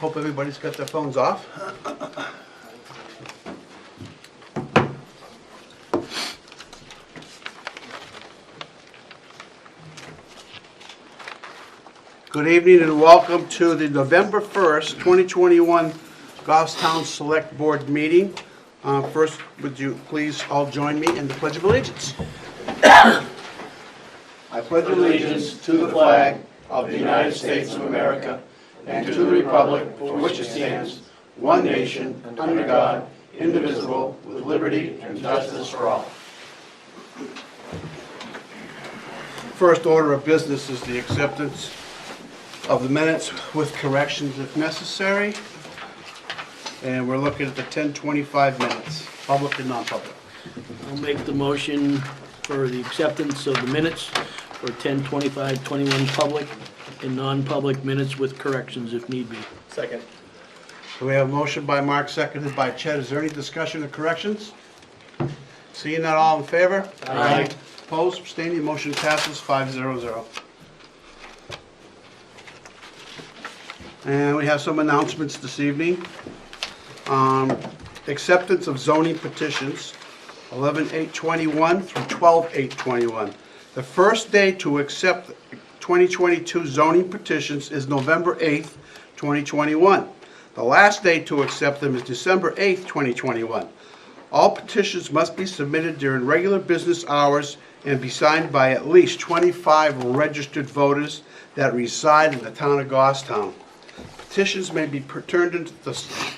Hope everybody's got their phones off. Good evening and welcome to the November 1st, 2021 Goffstown Select Board meeting. First, would you please all join me in the Pledge of Allegiance? I pledge allegiance to the flag of the United States of America and to the republic for which it stands, one nation, under God, indivisible, with liberty and justice for all. First order of business is the acceptance of the minutes with corrections if necessary. And we're looking at the 10:25 minutes, public and non-public. I'll make the motion for the acceptance of the minutes for 10:25:21 public and non-public minutes with corrections if need be. Second. So we have a motion by Mark, seconded by Chet. Is there any discussion or corrections? Seeing that, all in favor? Aye. Opposed, abstaining, motion passes 5-0-0. And we have some announcements this evening. Acceptance of zoning petitions, 11/8/21 through 12/8/21. The first day to accept 2022 zoning petitions is November 8th, 2021. The last day to accept them is December 8th, 2021. All petitions must be submitted during regular business hours and be signed by at least 25 registered voters that reside in the town of Goffstown. Petitions may be turned into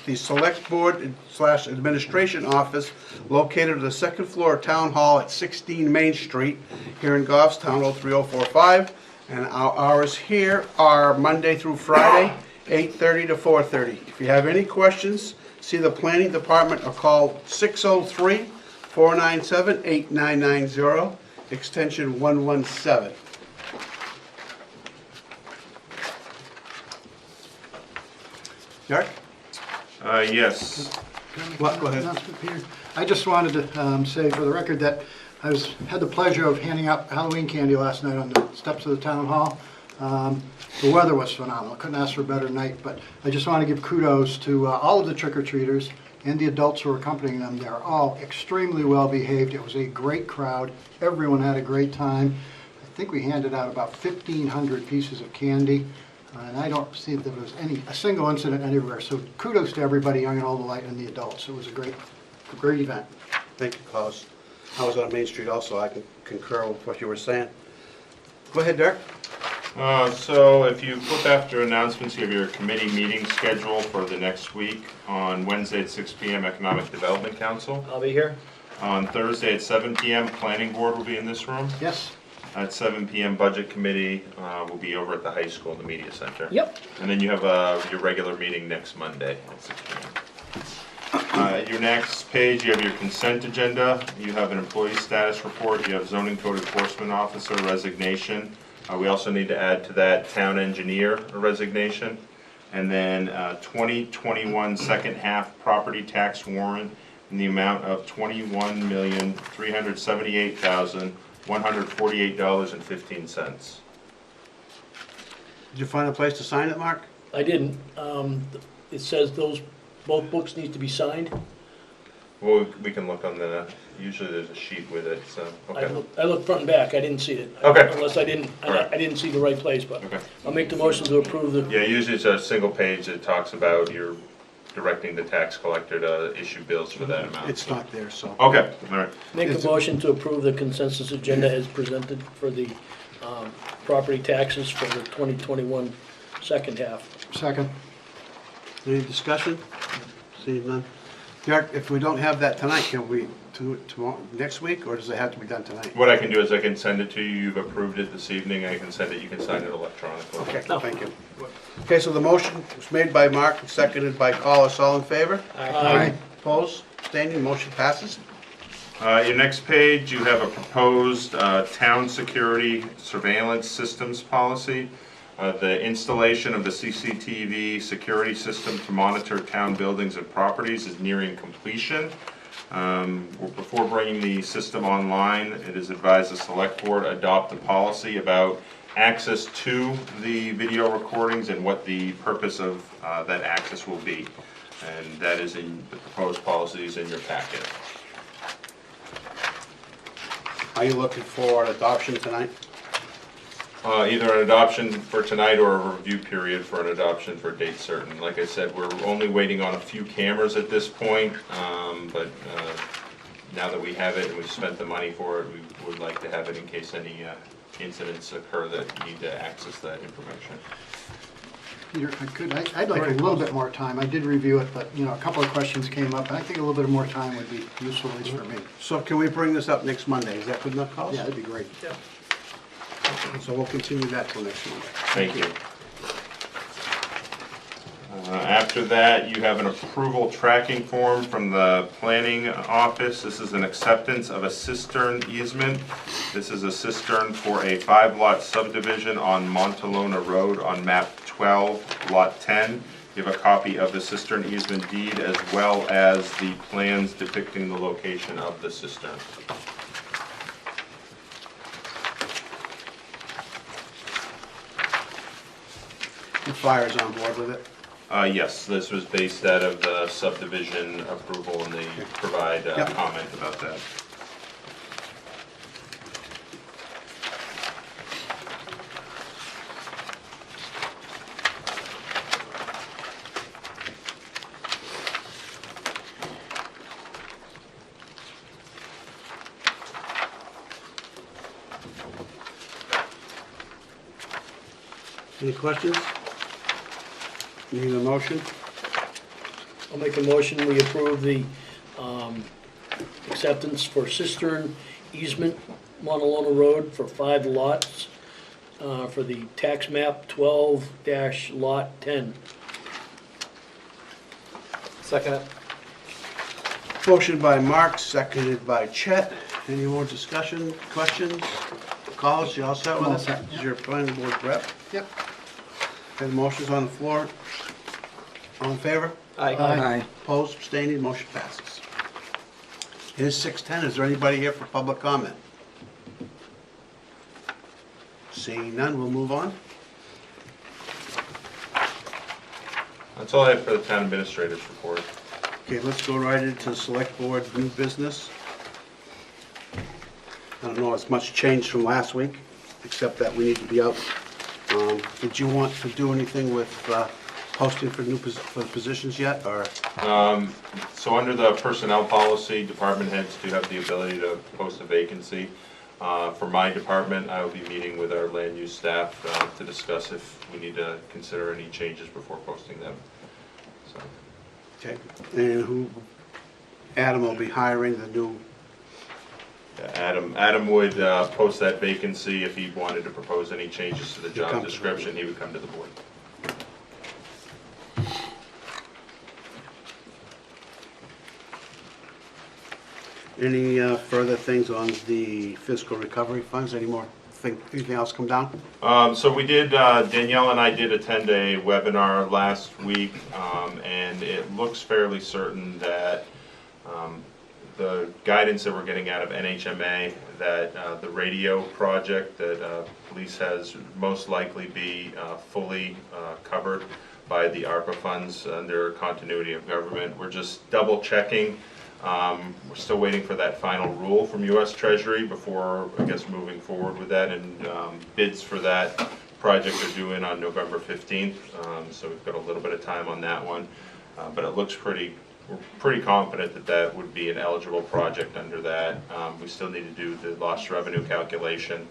the Select Board / Administration Office located on the second floor of Town Hall at 16 Main Street here in Goffstown, 03045. And our hours here are Monday through Friday, 8:30 to 4:30. If you have any questions, see the Planning Department or call 603-497-8990, extension 117. Derek? Yes. What? Go ahead. Announcement, Peter. I just wanted to say for the record that I had the pleasure of handing out Halloween candy last night on the steps of the town hall. The weather was phenomenal. Couldn't ask for a better night, but I just want to give kudos to all of the trick-or-treaters and the adults who are accompanying them. They're all extremely well behaved. It was a great crowd. Everyone had a great time. I think we handed out about 1,500 pieces of candy. And I don't see that there was a single incident anywhere. So kudos to everybody, young and old alike, and the adults. It was a great event. Thank you, Klaus. I was on Main Street also. I can concur with what you were saying. Go ahead, Derek. So if you flip after announcements, you have your committee meeting schedule for the next week. On Wednesday at 6 p.m. Economic Development Council. I'll be here. On Thursday at 7 p.m. Planning Board will be in this room. Yes. At 7 p.m. Budget Committee will be over at the high school in the media center. Yep. And then you have your regular meeting next Monday at 6 p.m. Your next page, you have your consent agenda. You have an employee status report. You have zoning code enforcement officer resignation. We also need to add to that town engineer resignation. And then 2021 second half property tax warrant in the amount of $21,378,148.15. Did you find a place to sign it, Mark? I didn't. It says both books need to be signed. Well, we can look on usually there's a sheet with it, so, okay. I looked front and back. I didn't see it. Okay. Unless I didn't see the right place, but Okay. I'll make the motion to approve the. Yeah, usually it's a single page that talks about you're directing the tax collector to issue bills for that amount. It's not there, so. Okay, all right. Make a motion to approve the consensus agenda as presented for the property taxes for the 2021 second half. Second. Any discussion? Seeing none. Derek, if we don't have that tonight, can we do it tomorrow, next week, or does it have to be done tonight? What I can do is I can send it to you. You've approved it this evening. I can send it. You can sign it electronically. Okay, thank you. Okay, so the motion was made by Mark and seconded by Collis. All in favor? Aye. Opposed? Abstaining? Motion passes. Your next page, you have a proposed town security surveillance systems policy. The installation of the CCTV security system to monitor town buildings and properties is nearing completion. Before bringing the system online, it is advised the select board adopt a policy about access to the video recordings and what the purpose of that access will be. And that is in the proposed policies in your packet. Are you looking for adoption tonight? Either an adoption for tonight or a review period for an adoption for a date certain. Like I said, we're only waiting on a few cameras at this point, but now that we have it and we've spent the money for it, we would like to have it in case any incidents occur that need to access that information. Peter, if I could, I'd like a little bit more time. I did review it, but, you know, a couple of questions came up, and I think a little bit more time would be useful, at least for me. So can we bring this up next Monday? Is that good enough, Carlos? Yeah, that'd be great. So we'll continue that till next Monday. Thank you. After that, you have an approval tracking form from the planning office. This is an acceptance of a cistern easement. This is a cistern for a 5-lot subdivision on Montalona Road on map 12, lot 10. You have a copy of the cistern easement deed as well as the plans depicting the location of the cistern. The fire's on board with it. Yes, this was based out of the subdivision approval, and they provide a Yep. comment about that. Any questions? Need a motion? I'll make a motion, we approve the acceptance for cistern easement, Montalona Road for 5 lots for the tax map 12-lot 10. Second it. Motion by Mark, seconded by Chet. Any more discussion, questions? Carlos, you all set with All us? set, Is yep. your planning board rep? Yep. Okay, the motion's on the floor. All in favor? Aye. Opposed, abstaining, motion passes. It is 6:10. Is there anybody here for public comment? Seeing none, we'll move on. That's all I have for the town administrator's report. Okay, let's go right into select board new business. I don't know, it's much changed from last week, except that we need to be out. Did you want to do anything with posting for for positions yet, or? So under the personnel policy, department heads do have the ability to post a vacancy. For my department, I will be meeting with our land use staff to discuss if we need to consider any changes before posting them. So, Okay, and Adam will be hiring the new, yeah, Adam would post that vacancy. If he wanted to propose any changes to the come job to the description, he would come to the board. any further things on the fiscal recovery funds? Anything else come down? So we did, Danielle and I did attend a webinar last week, and it looks fairly certain that the guidance that we're getting out of NHMA, that the radio project that police has most likely be fully covered by the ARPA funds under continuity of government. We're just double checking. We're still waiting for that final rule from U.S. Treasury before, I guess, moving forward with that, and bids for that project are due in on November 15th, so we've got a little bit of time on that one, but it looks we're pretty confident that that would be an eligible project under that. We still need to do the lost revenue calculation,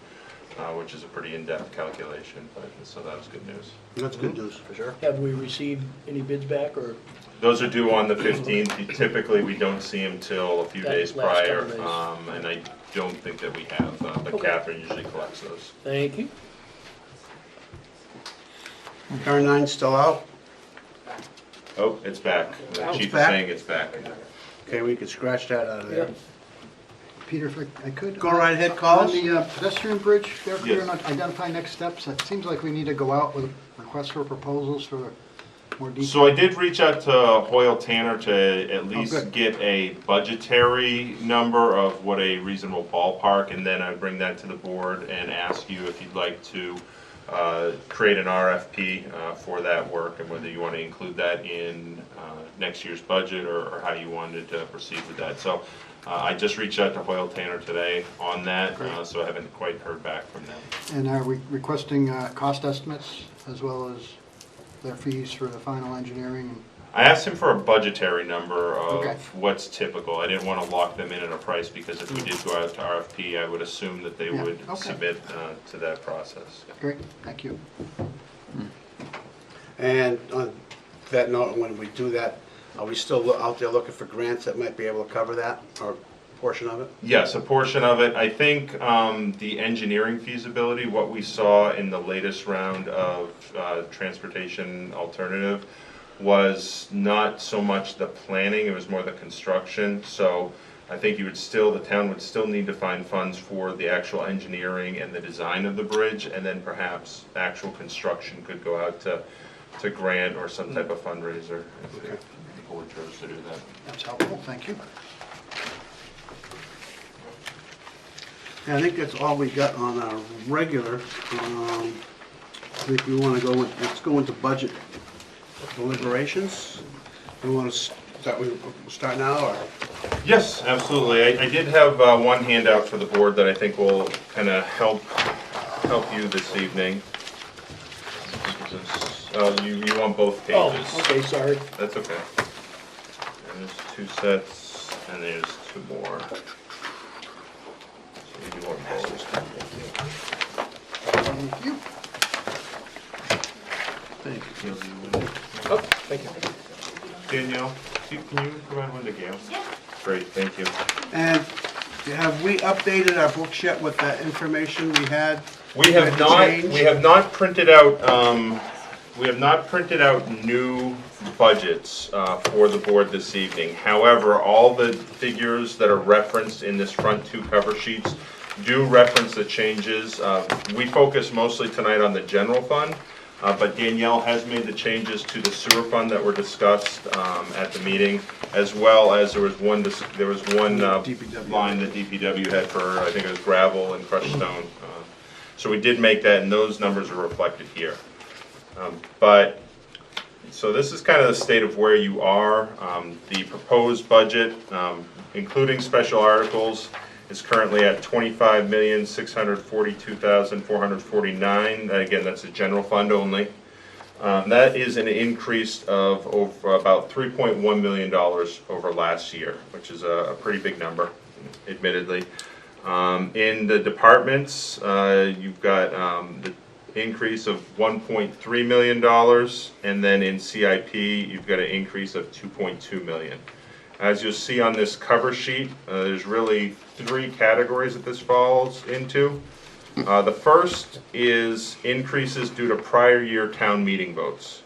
which is a pretty in-depth calculation, but so that was good news. That's good news. For sure. Have we received any bids back, or? Those are due on the 15th. Typically, we don't see them till a few That days last prior, couple days. and I don't think that we have, but Okay. Catherine usually collects those. Thank you. R9 still out? Oh, it's back. The It's chief is back? saying it's back. Okay, we can scratch that out of there. Yep. Peter, if I could. Go right ahead, On Carlos. the pedestrian bridge, there, Yes. identify next steps. It seems like we need to go out with a request for proposals for more detail? So I did reach out to Hoyle Tanner to at least good. get a budgetary number of what a reasonable ballpark, and then I bring that to the board and ask you if you'd like to create an RFP for that work, and whether you want to include that in next year's budget, or how you wanted to proceed with that. So I just reached out to Hoyle Tanner today on that, so I haven't quite heard back from them. And are we requesting cost estimates as well as their fees for the final engineering? I asked him for a budgetary number of Okay. what's typical. I didn't want to lock them in at a price, because if we did go out to RFP, I would assume that they Yeah, would okay. submit to that process. Great, thank you. And on that note, when we do that, are we still out there looking for grants that might be able to cover that, or a portion of it? Yes, a portion of it. I think the engineering feasibility, what we saw in the latest round of transportation alternative, was not so much the planning, it was more the construction. So I think the town would still need to find funds for the actual engineering and the design of the bridge, and then perhaps actual construction could go out to grant or some type of fundraiser if the board chose to do that. That's helpful, thank you. Yeah, I think that's all we got on our regular. I think we want to go with, let's go into budget deliberations. We want to start now, or? Yes, absolutely. I did have one handout for the board that I think will kind of help you this evening. You want both Oh, pages? okay, sorry. That's okay. And there's two sets, and there's two more. So you want both. Thank you. Thank you. Oh, thank you. Danielle, can you provide one to Gail? Yeah. Great, thank you. And have we updated our books yet with the information we had? We have Change? not printed out, new budgets for the board this evening. However, all the figures that are referenced in this front two cover sheets do reference the changes. We focus mostly tonight on the general fund, but Danielle has made the changes to the sewer fund that were discussed at the meeting, as well as there was one DPW. line that DPW had for, I think it was gravel and crushed stone. So we did make that, and those numbers are reflected here. So this is kind of the state of where you are. The proposed budget, including special articles, is currently at $25,642,449. Again, that's the general fund only. That is an increase of over about $3.1 million over last year, which is a pretty big number, admittedly. In the departments, you've got the increase of $1.3 million, and then in CIP, you've got an increase of $2.2 million. As you'll see on this cover sheet, there's really three categories that this falls into. The first is increases due to prior year town meeting votes.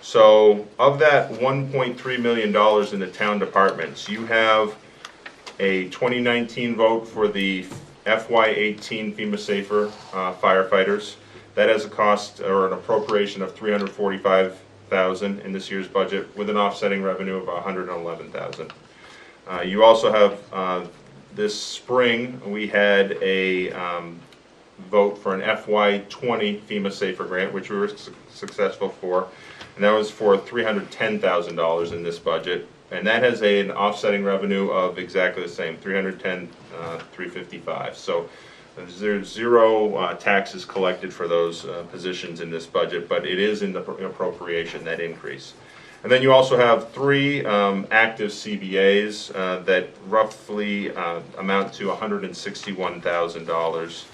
So of that $1.3 million in the town departments, you have a 2019 vote for the FY18 FEMA Safer firefighters. That has a cost or an appropriation of $345,000 in this year's budget, with an offsetting revenue of $111,000. You also have this spring we had a vote for an FY20 FEMA Safer grant, which we were successful for, and that was for $310,000 in this budget. And that has an offsetting revenue of exactly the same, $310,355. So there's zero taxes collected for those positions in this budget, but it is in the appropriation, that increase. And then you also have three active CBAs that roughly amount to $161,000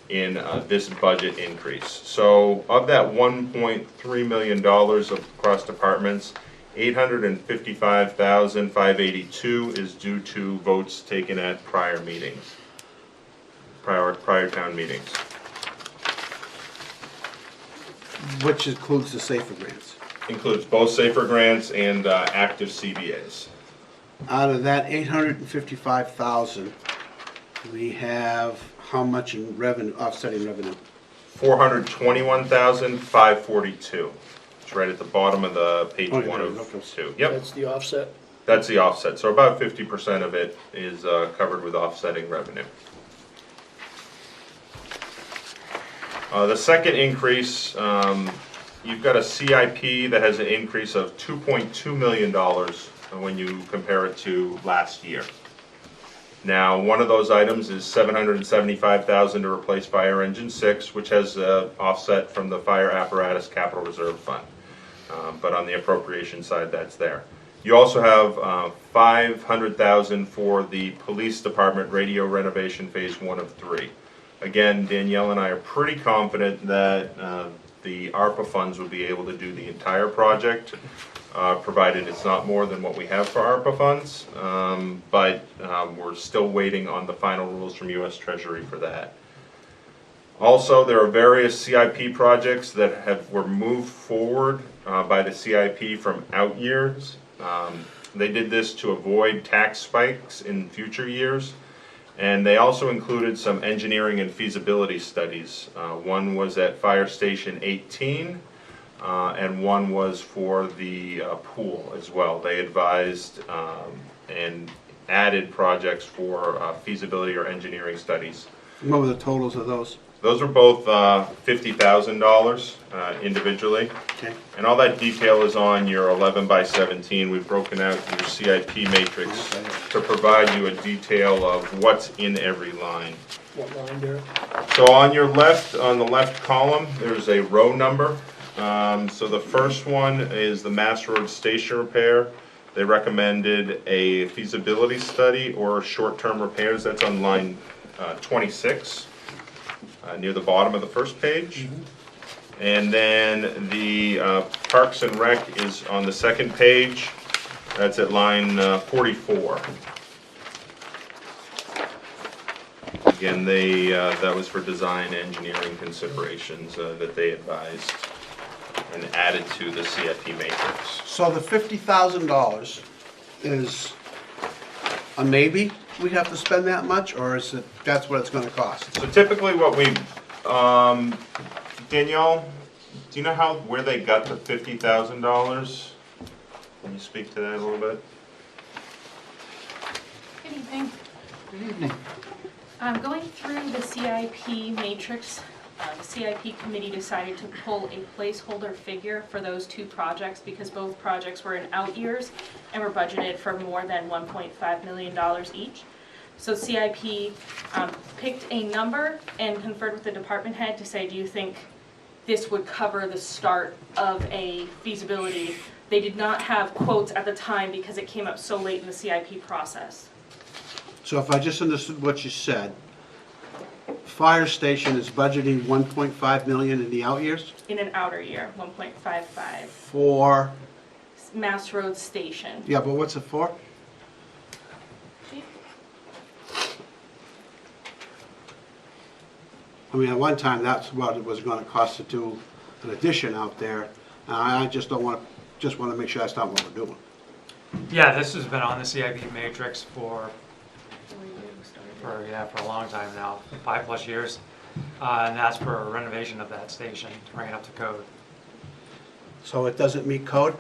in this budget increase. So of that $1.3 million across departments, $855,582 is due to votes taken at prior meetings, prior town meetings. Which includes the safer grants. Includes both safer grants and active CBAs. Out of that 855,000, we have how much in revenue, offsetting revenue? $421,542. It's right at the bottom of the page Oh, yeah, 102. Yep, That's the offset. that's the offset. So about 50% of it is covered with offsetting revenue. The second increase, you've got a CIP that has an increase of $2.2 million when you compare it to last year. Now, one of those items is $775,000 to replace fire engine 6, which has offset from the fire apparatus capital reserve fund. But on the appropriation side, that's there. You also have $500,000 for the police department radio renovation phase 1 of 3. Again, Danielle and I are pretty confident that the ARPA funds will be able to do the entire project, provided it's not more than what we have for ARPA funds. But we're still waiting on the final rules from U.S. Treasury for that. Also, there are various CIP projects that were moved forward by the CIP from out years. They did this to avoid tax spikes in future years. And they also included some engineering and feasibility studies. One was at Fire Station 18, and one was for the pool as well. They advised and added projects for feasibility or engineering studies. What were the totals of those? Those are both $50,000 individually. Okay. And all that detail is on your 11 by 17. We've broken out your CIP matrix Okay. to provide you a detail of what's in every line. What line, Derek? So on your left, on the left column, there's a row number. So the first one is the Mass Road Station repair. They recommended a feasibility study or short-term repairs. That's on line 26, near the bottom of the first page. And then the Parks and Rec is on the second page. That's at line 44. Again, that was for design engineering considerations that they advised and added to the CIP matrix. So the $50,000 is a maybe? We have to spend that much, or is it, that's what it's gonna cost? So typically what we, Danielle, do you know where they got the $50,000? Can you speak to that a little bit? Good evening. Good evening. Going through the CIP matrix, the CIP committee decided to pull a placeholder figure for those two projects because both projects were in out years and were budgeted for more than $1.5 million each. So CIP picked a number and conferred with the department head to say, do you think this would cover the start of a feasibility? They did not have quotes at the time because it came up so late in the CIP process. So if I just understood what you said, fire station is budgeting 1.5 million in the out years In an outer year, 1.55. for, Mass Road Station. yeah, but what's it for? I mean, at one time, that's what it was gonna cost to do an addition out there. And I just don't want, just wanna make sure that's not what we're doing. Yeah, this has been on the CIP matrix for a long time now, 5+ years. And that's for a renovation of that station to bring it up to code. So it doesn't meet code?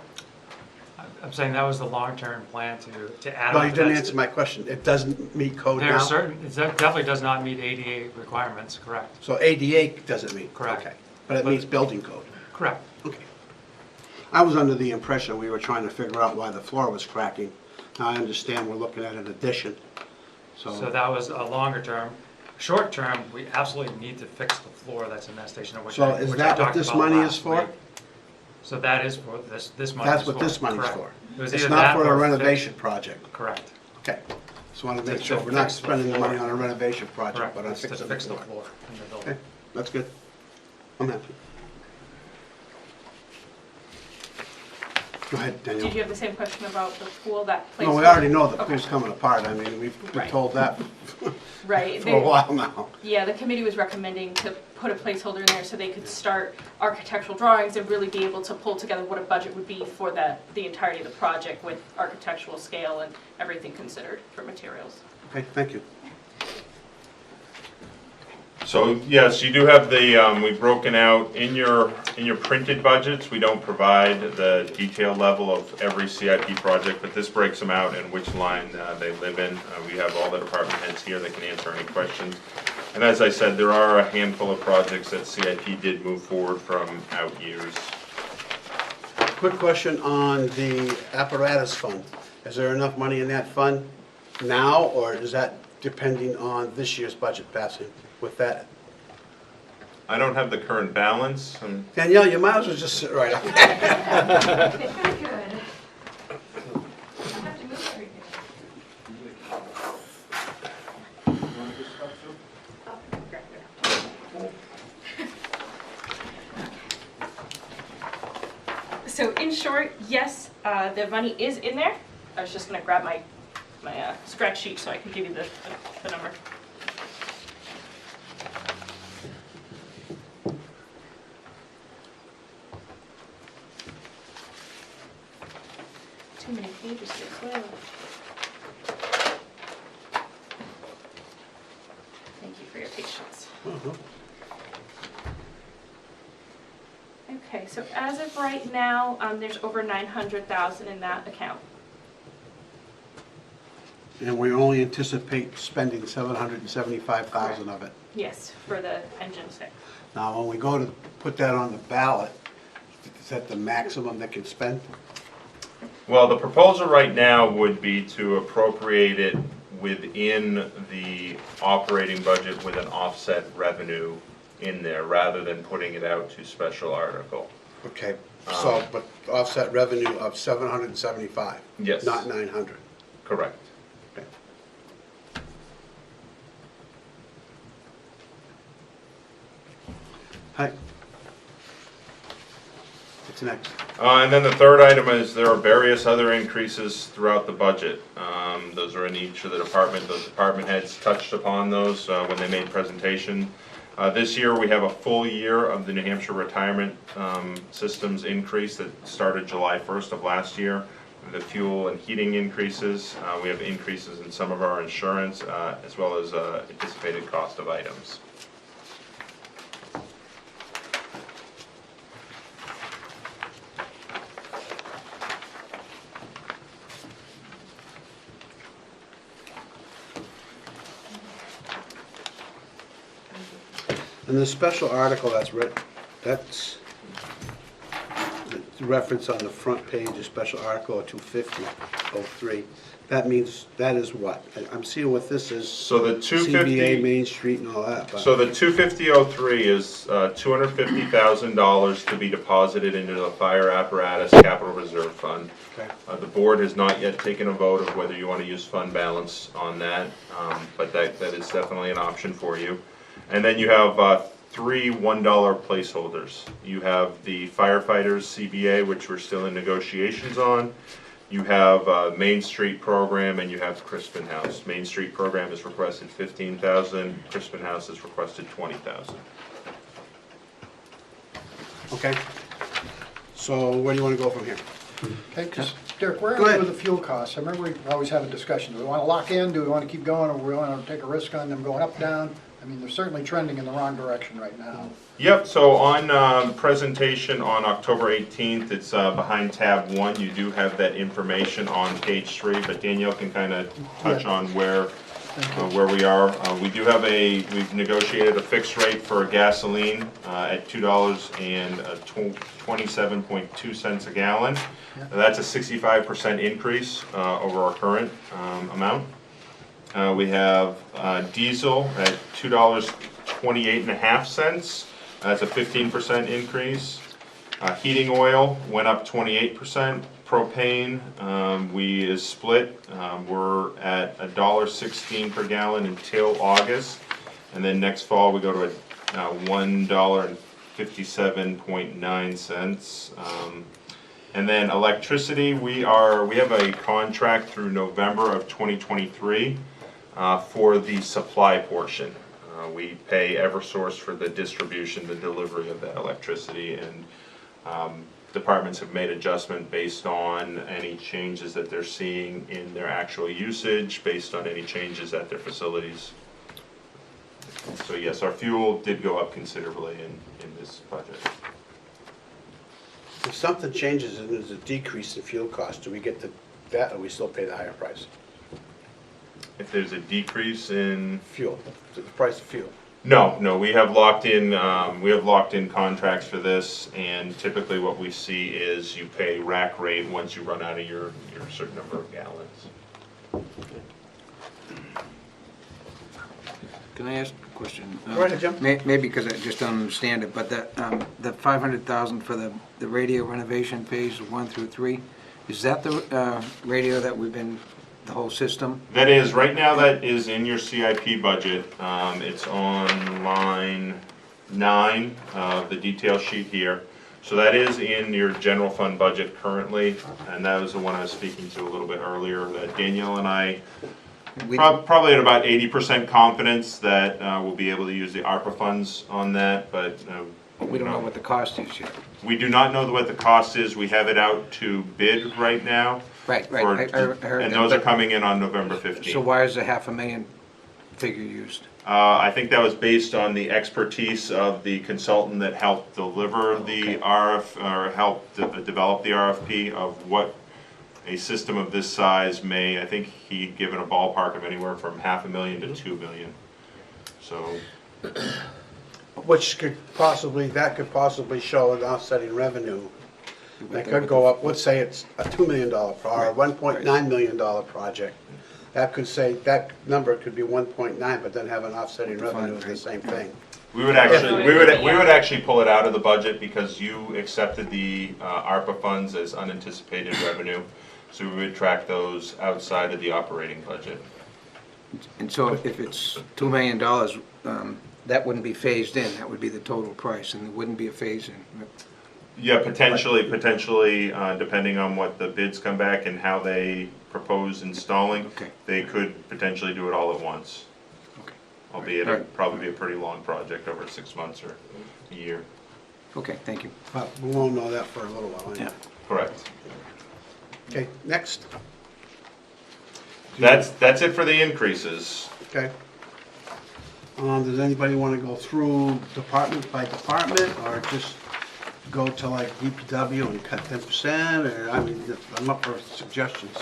I'm saying that was the long-term plan to add No, on you to didn't that. answer my question. It doesn't meet code There are now? certain, it definitely does not meet ADA requirements, correct? So ADA doesn't meet? Correct. Okay. But it But- meets building code? Correct. Okay. I was under the impression we were trying to figure out why the floor was cracking. Now I understand we're looking at an addition, So that was a longer term. Short term, we absolutely need to fix the floor that's in that station, which So I is which that I what talked this about money is last for? week. So that is for this money. That's is what this money's correct. for? It was It's either not that for a or renovation project? Correct. Okay. Just want to make To sure we're not fix the spending the money floor. on a renovation project, Correct. but on It's to fixing fix the the floor. floor in the building. Okay, that's good. I'm happy. Go ahead, Daniel. Did you have the same question about the pool, that place? No, we already know the Okay. pool's coming apart. I mean, we've been Right. told that Right. for a while now. Yeah, the committee was recommending to put a placeholder in there so they could start architectural drawings and really be able to pull together what a budget would be for the entirety of the project with architectural scale and everything considered for materials. Okay, thank you. So, yes, you do have the, we've broken out in your printed budgets. We don't provide the detailed level of every CIP project, but this breaks them out and which line they live in. We have all the department heads here that can answer any questions. And as I said, there are a handful of projects that CIP did move forward from out years. Quick question on the apparatus fund. Is there enough money in that fund now, or is that depending on this year's budget passing with that? I don't have the current balance. Danielle, you might as well just sit right up. So in short, yes, the money is in there. I was just gonna grab my scratch sheet so I can give you the number. Too many pages to close. Thank you for your patience. Okay, so as of right now, there's over 900,000 in that account. And we only anticipate spending 775,000 of it. Yes, for the engine stick. Now, when we go to put that on the ballot, is that the maximum that can spend? Well, the proposal right now would be to appropriate it within the operating budget with an offset revenue in there, rather than putting it out to special article. Okay, so, but offset revenue of 775? Yes. Not 900? Correct. Okay. Hi. What's next? And then the third item is there are various other increases throughout the budget. Those are in each of the department. Those department heads touched upon those when they made presentation. This year we have a full year of the New Hampshire retirement systems increase that started July 1st of last year. The fuel and heating increases. We have increases in some of our insurance as well as anticipated cost of items. And the special article that's that's the reference on the front page of special article 250-03. That means, that is what? I'm seeing what this is. So the 250. CBA, Main Street and all that. But So the 250-03 is $250,000 to be deposited into the fire apparatus capital reserve fund. Okay. The board has not yet taken a vote of whether you want to use fund balance on that, but that is definitely an option for you. And then you have three $1 placeholders. You have the firefighters CBA, which we're still in negotiations on. You have Main Street program, and you have Crispin House. Main Street program has requested $15,000. Crispin House has requested $20,000. Okay. So where do you want to go from here? Okay, just, Derek, where Go are we ahead. with the fuel costs? I remember we always have a discussion. Do we want to lock in? Do we want to keep going? Or do we want to take a risk on them going up, down? I mean, they're certainly trending in the wrong direction right now. Yep, so on presentation on October 18th, it's behind tab 1. You do have that information on page 3, but Danielle can kind of touch on where we are. We do have we've negotiated a fixed rate for gasoline at $2.27.2 a gallon. That's a 65% increase over our current amount. We have diesel at $2.28.50. That's a 15% increase. Heating oil went up 28%. Propane, we is split. We're at $1.16 per gallon until August, and then next fall we go to $1.57.9. And then electricity, we have a contract through November of 2023 for the supply portion. We pay Eversource for the distribution, the delivery of that electricity, and departments have made adjustment based on any changes that they're seeing in their actual usage, based on any changes at their facilities. So yes, our fuel did go up considerably in this budget. If something changes and there's a decrease in fuel cost, do we get that, or we still pay the higher price? If there's a decrease in, Fuel, the price of fuel. no, we have locked in contracts for this, and typically what we see is you pay rack rate once you run out of your certain number of gallons. Can I ask a question? Go ahead, Jim. Maybe because I just don't understand it, but the 500,000 for the radio renovation phase 1 through 3, is that the radio that we've been, the whole system? That is, right now that is in your CIP budget. It's on line 9 of the detail sheet here. So that is in your general fund budget currently, and that was the one I was speaking to a little bit earlier, that Danielle and I We- probably at about 80% confidence that we'll be able to use the ARPA funds on that, but We don't know what the cost is yet. we do not know what the cost is. We have it out to bid right now. Right, for- right, I heard And that, those are but- coming in on November 15th. So why is the 500,000 figure used? I think that was based on the expertise of the consultant that helped deliver the or helped develop the RFP of what a system of this size may, I think he'd given a ballpark of anywhere from $500,000 to $2 million. So, Which could possibly show an offsetting revenue. That could go up, let's say it's a $2 million, or a $1.9 million project. That could say, that number could be 1.9, but then have an offsetting revenue of the same thing. we would actually pull it out of the budget because you accepted the ARPA funds as unanticipated revenue. So we would track those outside of the operating budget. And so if it's $2 million, that wouldn't be phased in, that would be the total price, and it wouldn't be a phase-in. Yeah, potentially, depending on what the bids come back and how they propose installing, Okay. they could potentially do it all at once. Okay. Albeit All it'd right. probably be a pretty long project over 6 months or a year. Okay, thank you. But we won't know that for a little while anyway. Correct. Okay, next, That's it for the increases. okay. Does anybody want to go through department by department, or just go to like DPW and cut 10%, or, I mean, I'm up for suggestions.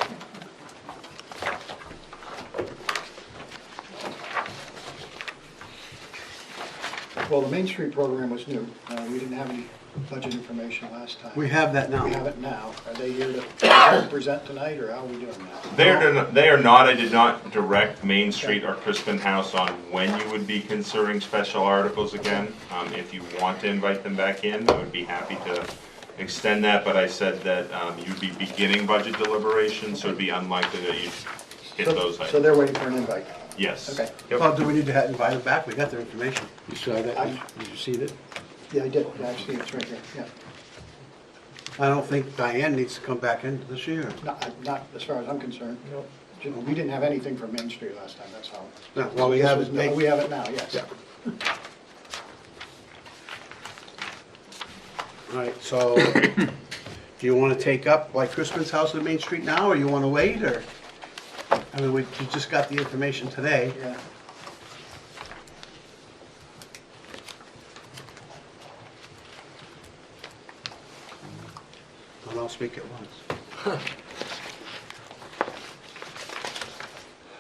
Well, the Main Street program was new. We didn't have any budget information last time. We have that now. We have it now. Are they here to present tonight, or how are we doing that? They are not, I did not direct Main Street or Crispin House on when you would be considering special articles again. If you want to invite them back in, I would be happy to extend that, but I said that you'd be beginning budget deliberations, so it'd be unlikely that you'd hit those So items. they're waiting for an invite? Yes. Okay. Yep. Well, do we need to invite them back? We got their information. You saw that? Did you see that? Yeah, I did. Yeah, I see it's right here, yeah. I don't think Diane needs to come back into this year. Not as far as I'm concerned. We didn't have anything from Main Street last time, that's all. No, well, we have it. We have it now, yes. Yeah. All right, so, do you want to take up like Crispin's house on Main Street now, or you want to wait, or? I mean, you just got the information today. Yeah. And I'll speak at once.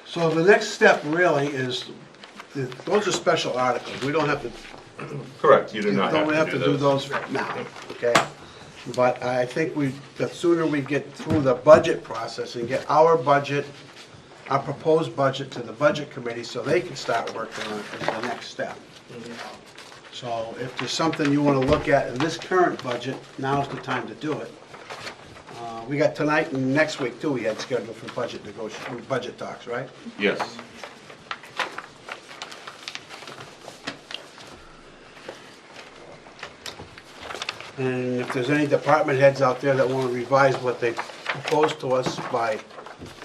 So the next step really is, those are special articles. We don't have to Correct, you do You not don't have to do those. now, okay? But I think the sooner we get through the budget process and get our budget, our proposed budget to the budget committee so they can start working on it is the next step. So if there's something you want to look at in this current budget, now's the time to do it. We got tonight and next week too, we had scheduled for budget talks, right? Yes. And if there's any department heads out there that want to revise what they proposed to us by,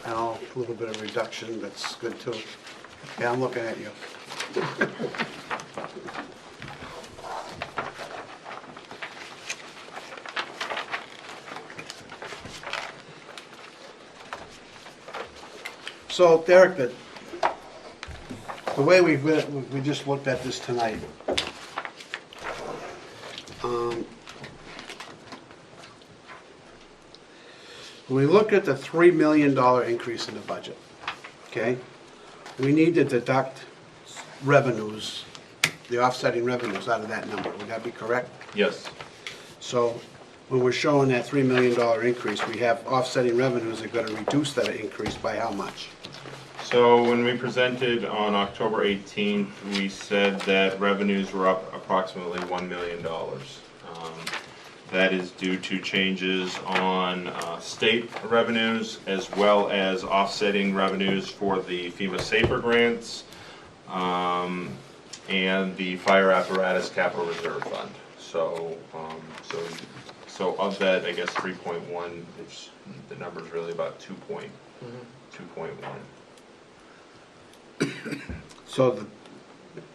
I don't know, a little bit of reduction, that's good too. Yeah, I'm looking at you. So Derek, the the way we just looked at this tonight, when we look at the $3 million increase in the budget, okay? We need to deduct revenues, the offsetting revenues out of that number. Would that be correct? Yes. So when we're showing that $3 million increase, we have offsetting revenues that are gonna reduce that increase by how much? So when we presented on October 18th, we said that revenues were up approximately $1 million. That is due to changes on state revenues as well as offsetting revenues for the FEMA SAFER grants and the fire apparatus capital reserve fund. So, so of that, I guess 3.1, the number's really about 2.1. So the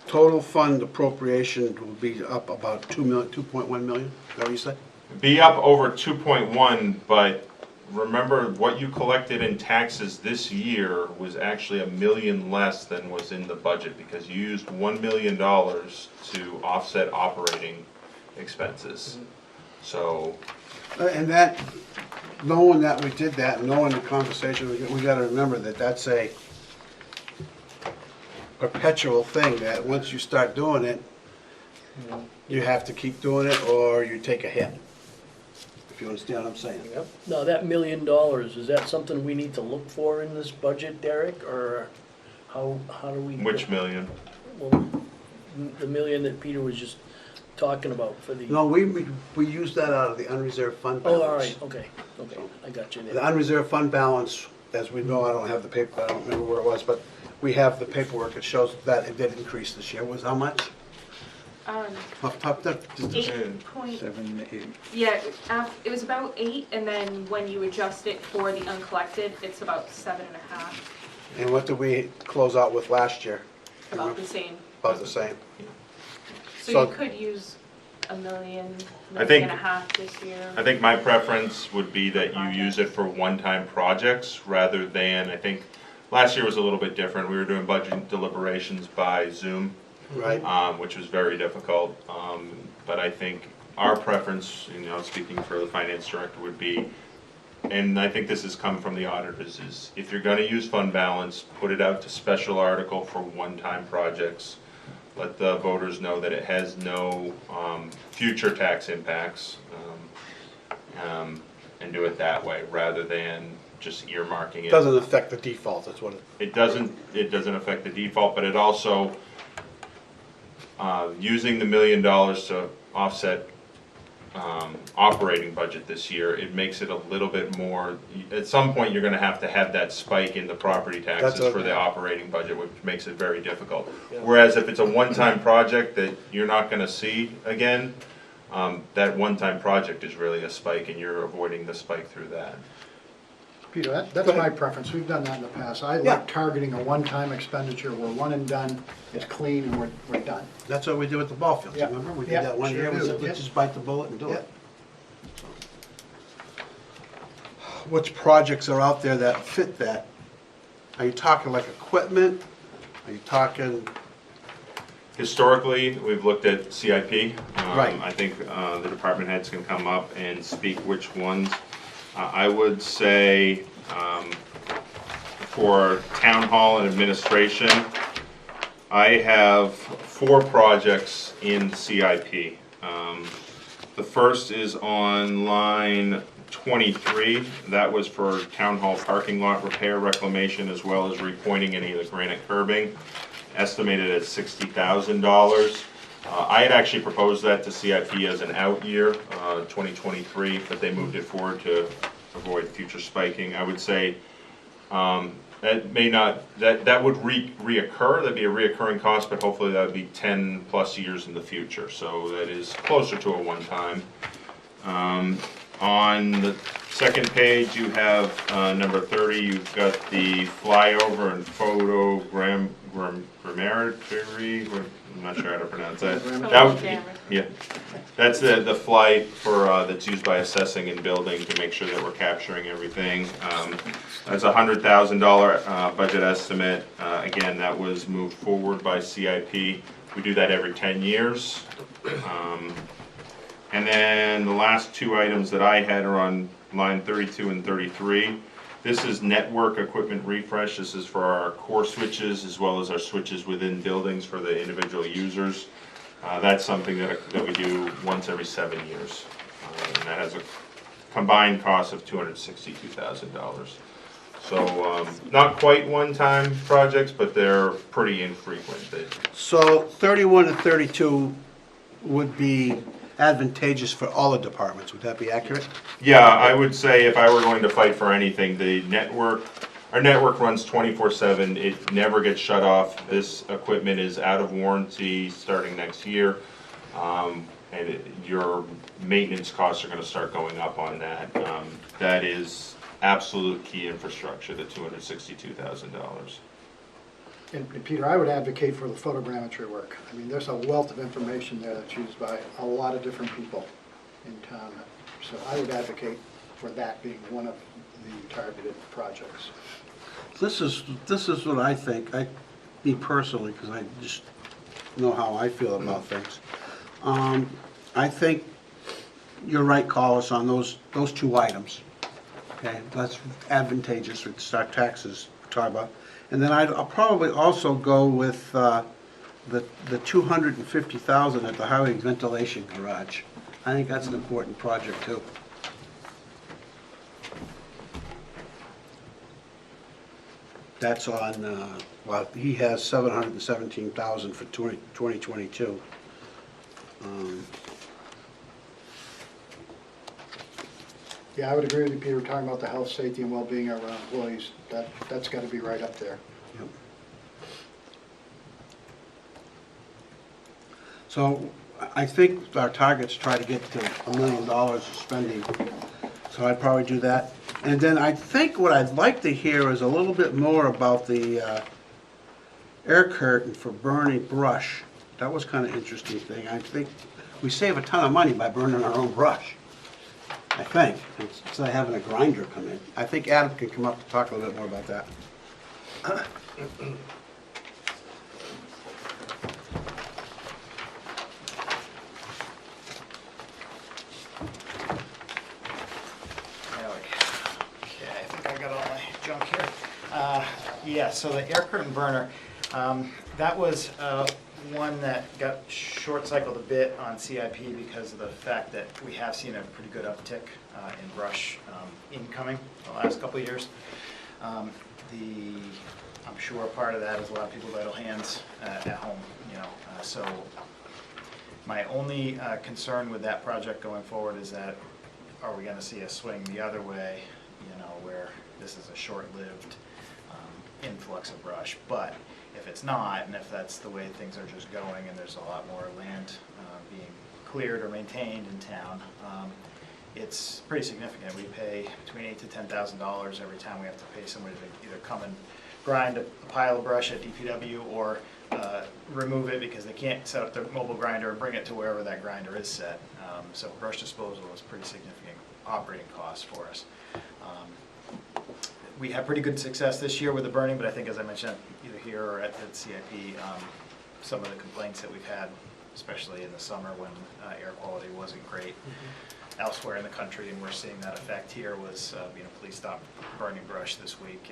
total fund appropriation will be up about 2.1 million, is that what you said? Be up over 2.1, but remember what you collected in taxes this year was actually $1 million less than was in the budget because you used $1 million to offset operating expenses. So, And that, knowing that we did that, knowing the conversation, we gotta remember that that's a perpetual thing, that once you start doing it, you have to keep doing it or you take a hit. If you understand what I'm saying. Yep. Now, that $1 million, is that something we need to look for in this budget, Derek, or how do we? which million? Well, the million that Peter was just talking about for the. No, we use that out of the unreserved fund balance. Oh, all right, okay, I got you The there. unreserved fund balance, as we know, I don't have the paper, I don't remember where it was, but we have the paperwork that shows that it did increase this year. Was how much? Off the top, that, 8 point, 7, 8. yeah, it was about 8, and then when you adjust it for the uncollected, it's about 7.5, and what did we close out with last year? about the same. About the same. So So- you could use $1 million, I think- $1.5 million this year. I think my preference would be that you use it for one-time projects rather than, I think, last year was a little bit different. We were doing budget deliberations by Zoom, Right? which was very difficult. But I think our preference, speaking for the finance director, would be, and I think this has come from the auditors, is if you're gonna use fund balance, put it out to special article for one-time projects. Let the voters know that it has no future tax impacts, and do it that way, rather than just earmarking it. Doesn't affect the default, that's what it, It doesn't affect the default, but it also, using the $1 million to offset operating budget this year, it makes it a little bit more, at some point, you're gonna have to have that spike in the property taxes That's for the okay. operating budget, which makes it very difficult. Whereas if it's a one-time project that you're not gonna see again, that one-time project is really a spike, and you're avoiding the spike through that. Peter, that's my preference, we've done that in the past. I Yeah. like targeting a one-time expenditure, we're one and done, it's clean and we're done. that's what we did with the ball fields, Yeah. remember? We did Yeah, that one sure year, we do, said, yeah. let's just bite the bullet and do Yeah. it. Which projects are out there that fit that? Are you talking like equipment? Are you talking, Historically, we've looked at CIP. Right. I think the department heads can come up and speak which ones. I would say for town hall and administration, I have 4 projects in CIP. The first is on line 23. That was for town hall parking lot repair reclamation as well as repointing any of the granite curbing, estimated at $60,000. I had actually proposed that to CIP as an out year, 2023, but they moved it forward to avoid future spiking. I would say that may not, that would reoccur, that'd be a reoccurring cost, but hopefully that would be 10 plus years in the future, so that is closer to a one-time. On the second page, you have number 30, you've got the flyover and grammetry, I'm not sure how to pronounce that. Yeah, that's the flight for, that's used by assessing and building to make sure that we're capturing everything. That's a $100,000 budget estimate. Again, that was moved forward by CIP. We do that every 10 years. And then the last two items that I had are on line 32 and 33. This is network equipment refresh. This is for our core switches as well as our switches within buildings for the individual users. That's something that we do once every 7 years. And that has a combined cost of $262,000. So not quite one-time projects, but they're pretty infrequent. So 31 and 32 would be advantageous for all the departments, would that be accurate? Yeah, I would say if I were going to fight for anything, our network runs 24/7. It never gets shut off. This equipment is out of warranty starting next year. Your maintenance costs are gonna start going up on that. That is absolute key infrastructure, the $262,000. And Peter, I would advocate for the photogrammetry work. I mean, there's a wealth of information there that's used by a lot of different people in town. So I would advocate for that being one of the targeted projects. This is what I think, me personally, because I just know how I feel about things. I think you're right, Collis, on those two items. Okay, that's advantageous, it's our taxes we're talking about. And then I'll probably also go with the $250,000 at the highway ventilation garage. I think that's an important project too. That's on, well, he has $717,000 for 2022. Yeah, I would agree with you, Peter, talking about the health, safety, and well-being of our employees. That's got to be right up there. Yep. So I think our target's try to get to $1 million of spending, so I'd probably do that. And then I think what I'd like to hear is a little bit more about the air curtain for burning brush. That was kind of interesting thing. I think we save a ton of money by burning our own brush. I think, instead of having a grinder come in. I think Adam can come up to talk a little bit more about that. Okay, I think I got all my junk here. Yeah, so the air curtain burner, that was one that got short-cycled a bit on CIP because of the fact that we have seen a pretty good uptick in brush incoming the last couple of years. I'm sure part of that is a lot of people's idle hands at home, so my only concern with that project going forward is that are we going to see a swing the other way, where this is a short-lived influx of brush. But if it's not, and if that's the way things are just going and there's a lot more land being cleared or maintained in town, it's pretty significant. We pay between $8,000 to $10,000 every time we have to pay somebody to either come and grind a pile of brush at DPW or remove it because they can't set up their mobile grinder and bring it to wherever that grinder is set. So brush disposal is pretty significant operating cost for us. We had pretty good success this year with the burning, but I think, as I mentioned, either here or at CIP, some of the complaints that we've had, especially in the summer when air quality wasn't great elsewhere in the country, and we're seeing that effect here, was please stop burning brush this week,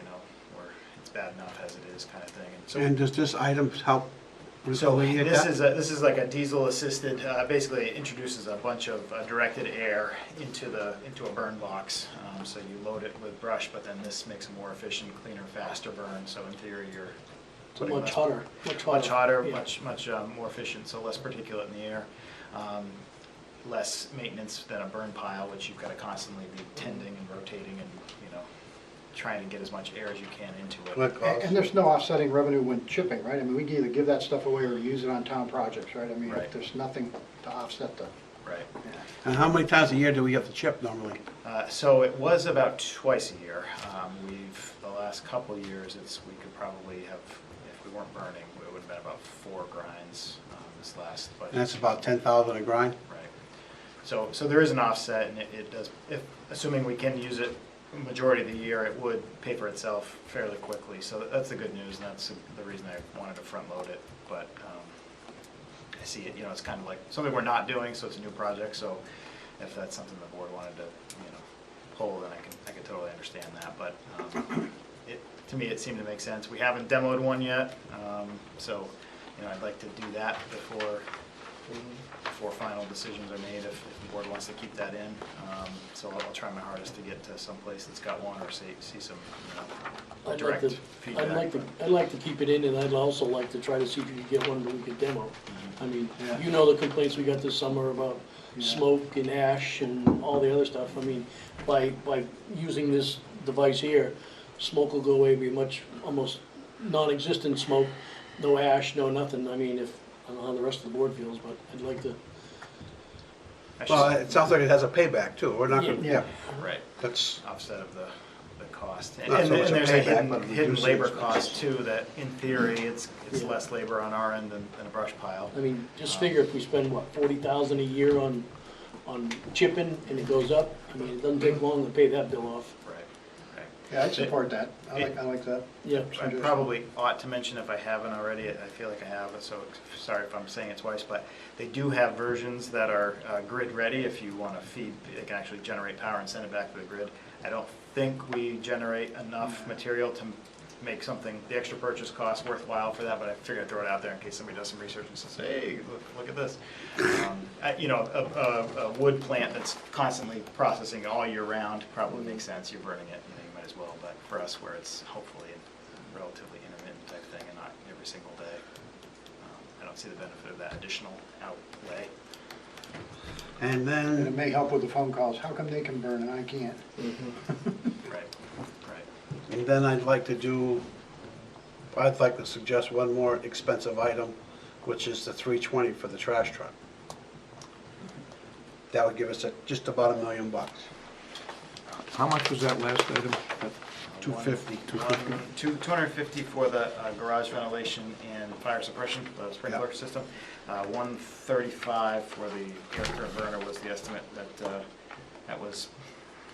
or it's bad enough as it is, kind of thing. And so, And does this item help? so this is like a diesel assisted, basically it introduces a bunch of directed air into a burn box. So you load it with brush, but then this makes a more efficient, cleaner, faster burn. So in theory, you're putting Much hotter. Yeah. much more efficient, so less particulate in the air. Less maintenance than a burn pile, which you've got to constantly be tending and rotating and, trying to get as much air as you can into it. And there's no offsetting revenue when chipping, right? I mean, we can either give that stuff away or use it on town projects, right? I mean, Right. there's nothing to offset the Right. And how many times a year do we get the chip normally? So it was about twice a year. The last couple of years, we could probably have, if we weren't burning, it would have been about 4 grinds this last budget. And that's about 10,000 a grind? Right. So there is an offset, and it does, assuming we can use it majority of the year, it would pay for itself fairly quickly. So that's the good news, and that's the reason I wanted to front load it. But I see it, it's kind of like something we're not doing, so it's a new project. So if that's something the board wanted to, pull, then I can totally understand that. But to me, it seemed to make sense. We haven't demoed one yet, so I'd like to do that before final decisions are made, if the board wants to keep that in. So I'll try my hardest to get to some place that's got one, or see some direct feedback. I'd like to keep it in, and I'd also like to try to see if you could get one that we could demo. I mean, Yeah. the complaints we got this summer about smoke and ash and all the other stuff. I mean, by using this device here, smoke will go away, be almost non-existent smoke, no ash, no nothing. I mean, I don't know how the rest of the board feels, but I'd like to. Well, it sounds like it has a payback too. We're not gonna, Yeah. Right. that's, Offset of the cost. Not so much a there's a payback, but hidden reducing labor expenses. cost too, that in theory, it's Yeah. less labor on our end than a brush pile. I mean, just figure if we spend, 40,000 a year on chipping and it goes up, I mean, it doesn't take long to pay that bill off. Right, right. Yeah, I'd support that. I like that. Yeah. I probably ought to mention, if I haven't already, I feel like I have, so sorry if I'm saying it twice, but they do have versions that are grid ready. If you want to feed, they can actually generate power and send it back to the grid. I don't think we generate enough material to make the extra purchase cost worthwhile for that, but I figured I'd throw it out there in case somebody does some research and says, hey, look at this. A wood plant that's constantly processing all year round probably makes sense. You're burning it, you might as well. But for us, where it's hopefully a relatively intermittent type thing and not every single day, I don't see the benefit of that additional outlay. and And it then, may help with the phone calls. How come they can burn and I can't? Right, right. and then I'd like to suggest one more expensive item, which is the 320 for the trash truck. That would give us just about $1 million. How much was that last item? 250. 250 for the garage ventilation and fire suppression, the sprinkler Yeah. system. 135 for the air current burner was the estimate. That was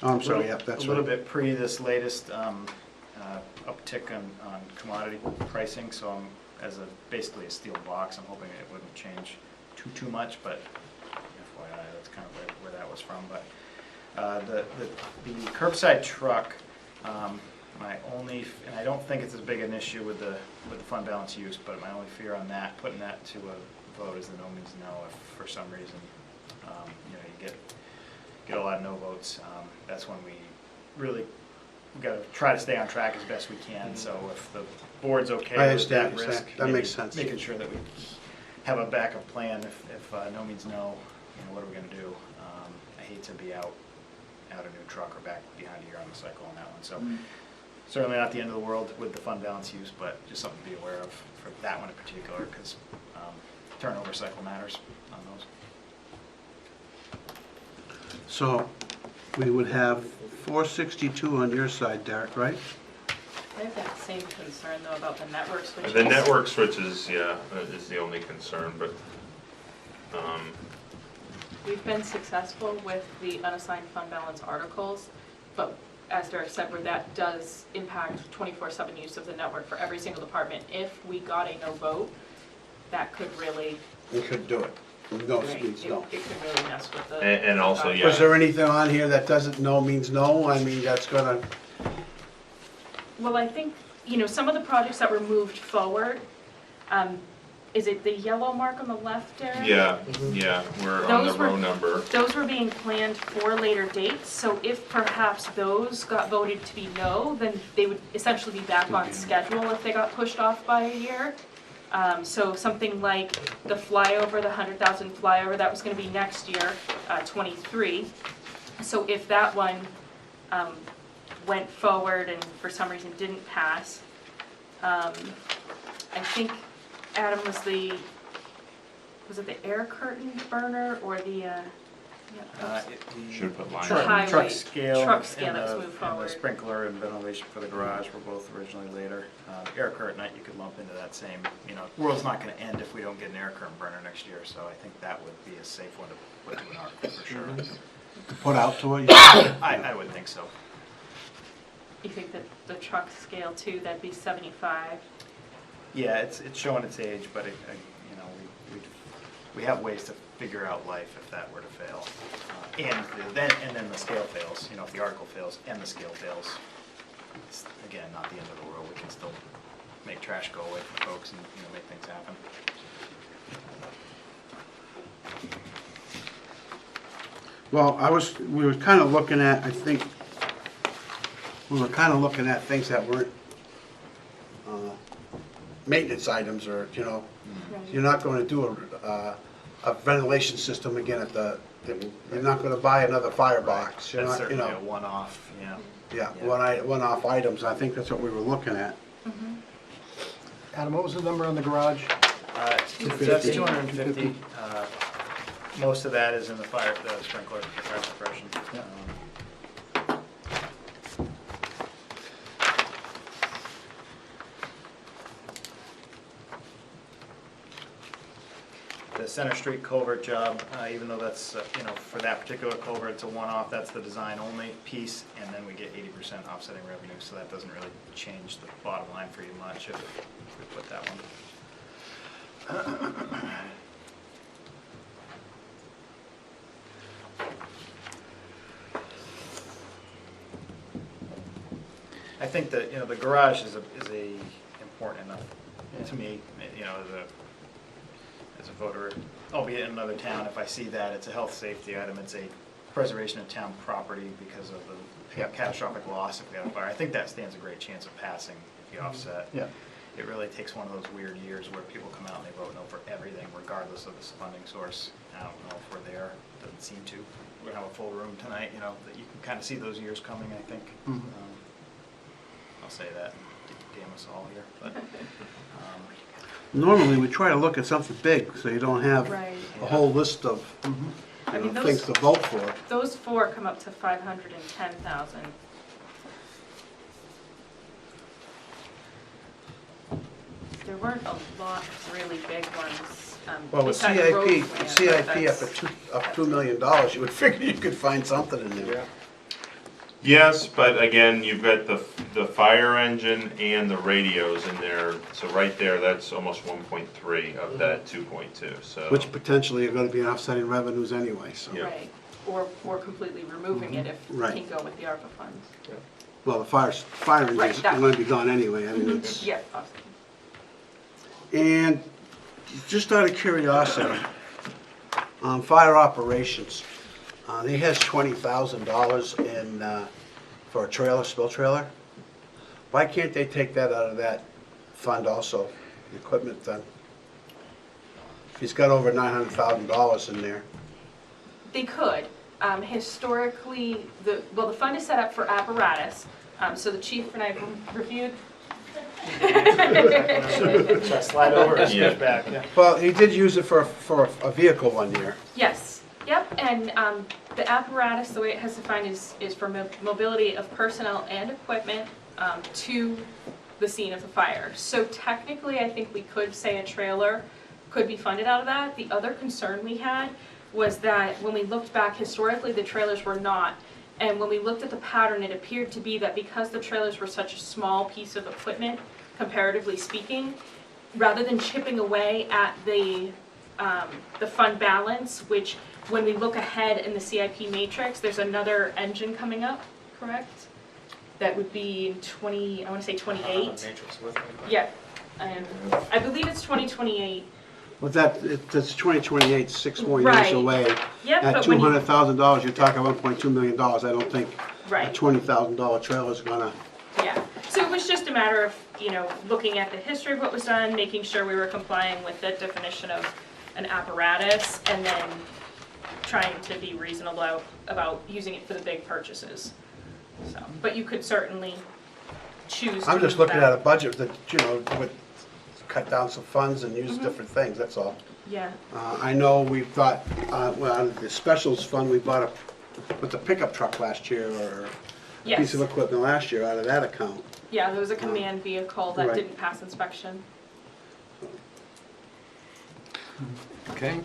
Oh, I'm sorry, yeah, that's a little right. bit pre this latest uptick on commodity pricing. So I'm, basically a steel box, I'm hoping it wouldn't change too much, but FYI, that's kind of where that was from. But the curbside truck, my only, and I don't think it's as big an issue with the fund balance use, but my only fear on that, putting that to a vote, is the no means no. If for some reason, you get a lot of no votes, that's when we got to try to stay on track as best we can. So if the board's okay I with that understand what you're risk, saying. That makes sense. making sure that we have a backup plan if no means no, what are we going to do? I hate to be out a new truck or back behind a year on the cycle on that one. So certainly not the end of the world with the fund balance use, but just something to be aware of for that one in particular, because turnover cycle matters on those. So we would have 462 on your side, Derek, right? I have that same concern though about the network switches. The network switches, is the only concern, but, We've been successful with the unassigned fund balance articles, but as Derek said, where that does impact 24/7 use of the network for every single department. If we got a no vote, that could really, We could do it. No it means no. could really mess with the. and also, yeah. Was there anything on here that doesn't no means no? I mean, that's gonna, Well, I think, some of the projects that were moved forward, is it the yellow mark on the left, Derek? Yeah, we're on the Those were- row number. Those were being planned for later dates, so if perhaps those got voted to be no, then they would essentially be back on schedule if they got pushed off by a year. So something like the flyover, the 100,000 flyover, that was gonna be next year, 23. So if that one went forward and for some reason didn't pass, I think Adam was the was it the air curtain burner or the, Should put line. Truck. highway- Truck scale. truck scale and that was the- moved And forward. the sprinkler and ventilation for the garage were both originally later. Air curtain, you could lump into that same, world's not gonna end if we don't get an air curtain burner next year, so I think that would be a safe one to put to an ARPA for sure. To put out to it? I would think so. you think that the truck scale too, that'd be 75? Yeah, it's showing its age, but we have ways to figure out life if that were to fail. And then the scale fails, if the article fails and the scale fails, it's, again, not the end of the world. We can still make trash go away from folks and, make things happen. Well, we were kind of looking at, I think, we were kind of looking at things that weren't maintenance items or, you're not going to do a ventilation system again you're not going to buy another firebox. You're That's not, certainly a one-off, Yeah, Yeah. one-off items. I think that's what we were looking at. Adam, what was the number on the garage? That's 250. Most of that is in the sprinkler, the fire suppression. The Center Street culvert job, even though that's, for that particular culvert, it's a one-off, that's the design-only piece, and then we get 80% offsetting revenue, so that doesn't really change the bottom line for you much if we put that one. I think that, the garage is important enough to me, as a voter, albeit in another town, if I see that, it's a health safety item, it's a preservation of town property because of the catastrophic loss if we have a fire. I think that stands a great chance of passing if you offset. Yeah. It really takes one of those weird years where people come out and they vote no for everything regardless of this funding source. I don't know if we're there, doesn't seem to. We have a full room tonight, that you can kind of see those years coming, I think. I'll say that, damn us all here, but, Normally, we try to look at something big, so you don't have Right. a whole list of I mean, things to vote for. Those four come up to 510,000. There weren't a lot of really big ones. Well, with besides CIP, road plan, but CIP that's- up $2 million, you would figure you could find something in there. Yes, but again, you've got the fire engine and the radios in there, so right there, that's almost 1.3 of that 2.2, so. Which potentially are going to be offsetting revenues anyway, so. Yeah. Right, or completely removing it if we Right. can go with the ARPA funds. Well, the fire Right, engine's that- going to be gone anyway, I mean, it's. Yeah, awesome. And just out of curiosity, fire operations, he has $20,000 for a trailer, spill trailer. Why can't they take that out of that fund also, the equipment fund? He's got over $900,000 in there. They could. Historically, the fund is set up for apparatus, so the chief and I have reviewed. Should I slide over or Yeah. switch back? Yeah. Well, he did use it for a vehicle one year. Yes, yep, and the apparatus, the way it has defined is for mobility of personnel and equipment to the scene of the fire. So technically, I think we could say a trailer could be funded out of that. The other concern we had was that when we looked back historically, the trailers were not. And when we looked at the pattern, it appeared to be that because the trailers were such a small piece of equipment, comparatively speaking, rather than chipping away at the fund balance, which when we look ahead in the CIP matrix, there's another engine coming up, correct? That would be in I want to say 28. Yeah, and I believe it's 2028. Well, that's 2028, 6 more years Right. away. Yep, At but when you, $200,000, you're talking $1.2 million. I don't think a right. $20,000 trailer's gonna, Yeah, so it was just a matter of, looking at the history of what was done, making sure we were complying with the definition of an apparatus, and then trying to be reasonable about using it for the big purchases. So, but you could certainly choose to I'm just move looking that. at a budget that, with cut down some funds and use different things, that's all. Yeah, I know we thought, well, out of the specials fund, we bought with the pickup truck last year, or a yes. piece of equipment last year out of that account. Yeah, there was a command vehicle that Right. didn't pass inspection. Okay.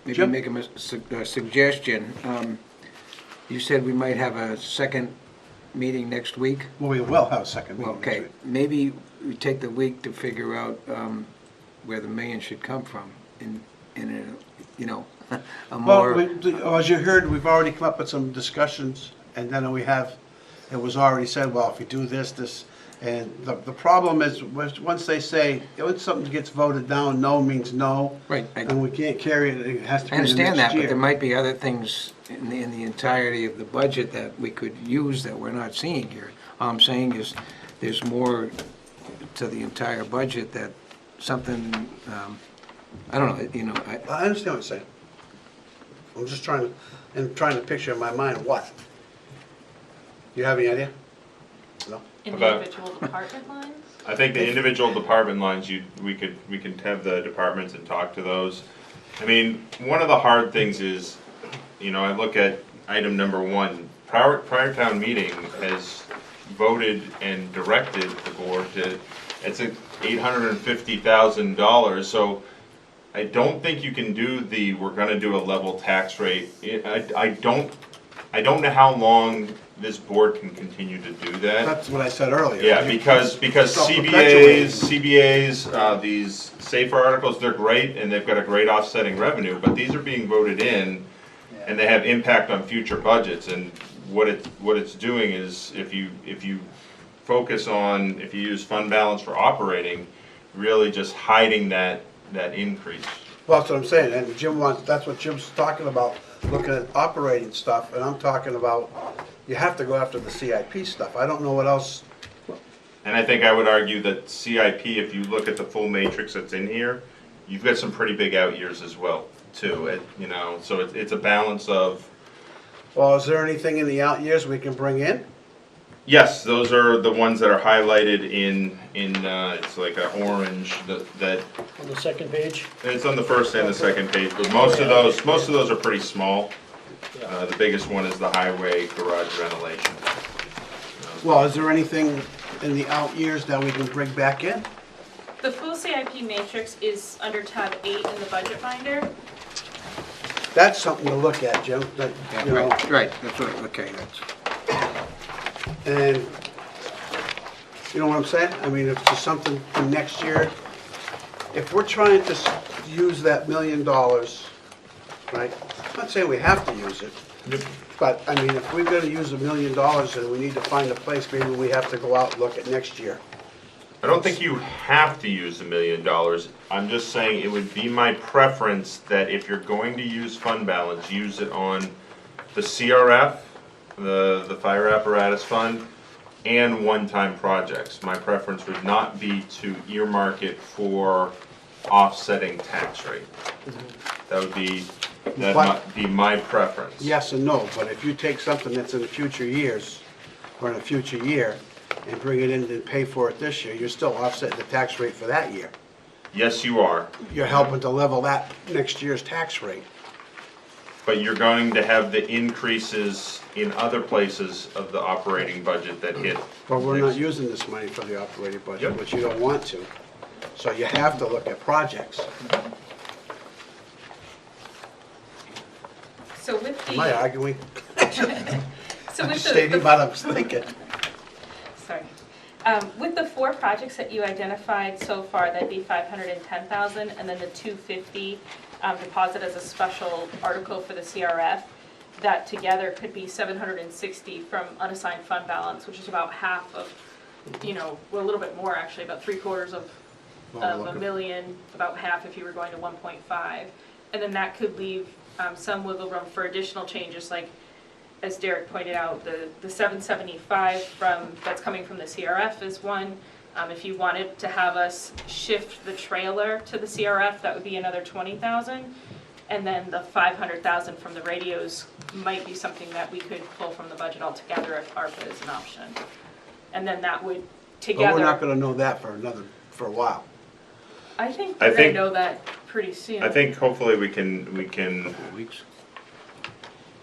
Maybe Jim? make a suggestion. You said we might have a second meeting next week. Well, we will have a second meeting. Okay, maybe we take the week to figure out where the million should come from in a, you know, a Well, more, as you heard, we've already come up with some discussions, and then we have, it was already said, well, if you do this, and the problem is, once they say, once something gets voted down, no means no. right. And we can't carry it, it has to I be the understand that, next but there year. might be other things in the entirety of the budget that we could use that we're not seeing here. All I'm saying is, there's more to the entire budget that something, I don't know, you know, I understand what you're saying. I'm just trying to picture in my mind what. You have any idea? No? About- Individual department lines? I think the individual department lines, we could have the departments and talk to those. I mean, one of the hard things is, you know, I look at item number 1, prior town meeting has voted and directed the board to, it's $850,000, so I don't think you can do we're gonna do a level tax rate. I don't know how long this board can continue to do that. That's what I said earlier. Yeah, because Self-perpetuating. CBAs, these safer articles, they're great, and they've got a great offsetting revenue, but these are being voted in, and they have impact on future budgets, and what it's doing is, if you focus on, if you use fund balance for operating, really just hiding that increase. Well, that's what I'm saying, and that's what Jim's talking about, looking at operating stuff, and I'm talking about, you have to go after the CIP stuff. I don't know what else. And I think I would argue that CIP, if you look at the full matrix that's in here, you've got some pretty big out years as well, too. You know, so it's a balance of, Well, is there anything in the out years we can bring in? yes, those are the ones that are highlighted in it's like an orange that On the second page? it's on the first and the second page, but most of those are pretty small. The biggest one is the highway garage ventilation. Well, is there anything in the out years that we can bring back in? The full CIP matrix is under tab 8 in the budget binder. That's something to look at, Jim, that, you know, right, that's what, okay, that's, and, you know what I'm saying? I mean, if there's something for next year, if we're trying to use that $1 million, right? I'm not saying we have to use it, but, I mean, if we're gonna use $1 million and we need to find a place, maybe we have to go out and look at next year. I don't think you have to use $1 million. I'm just saying it would be my preference that if you're going to use fund balance, use it on the CRF, the fire apparatus fund, and one-time projects. My preference would not be to earmark it for offsetting tax rate. That might be my preference. Yes and no, but if you take something that's in the future years, or in a future year, and bring it in and pay for it this year, you're still offsetting the tax rate for that year. Yes, you are, You're helping to level that next year's tax rate. but you're going to have the increases in other places of the operating budget that hit. But we're not next- using this money for the operating budget, Yep. which you don't want to. So you have to look at projects. So with Am I the, arguing? so with Stating the, what I was thinking. sorry. With the 4 projects that you identified so far, that'd be 510,000, and then the 250 deposit as a special article for the CRF, that together could be 760 from unassigned fund balance, which is about half of, you know, well, a little bit more actually, about 3/4 of a million, about half if you were going to 1.5. And then that could leave some wiggle room for additional changes, like, as Derek pointed out, the 775 that's coming from the CRF is one. If you wanted to have us shift the trailer to the CRF, that would be another 20,000. And then the 500,000 from the radios might be something that we could pull from the budget altogether if ARPA is an option. And then that would But together. we're not gonna know that for a while. I think I we're gonna think- know that pretty soon. I think hopefully we can, Weeks.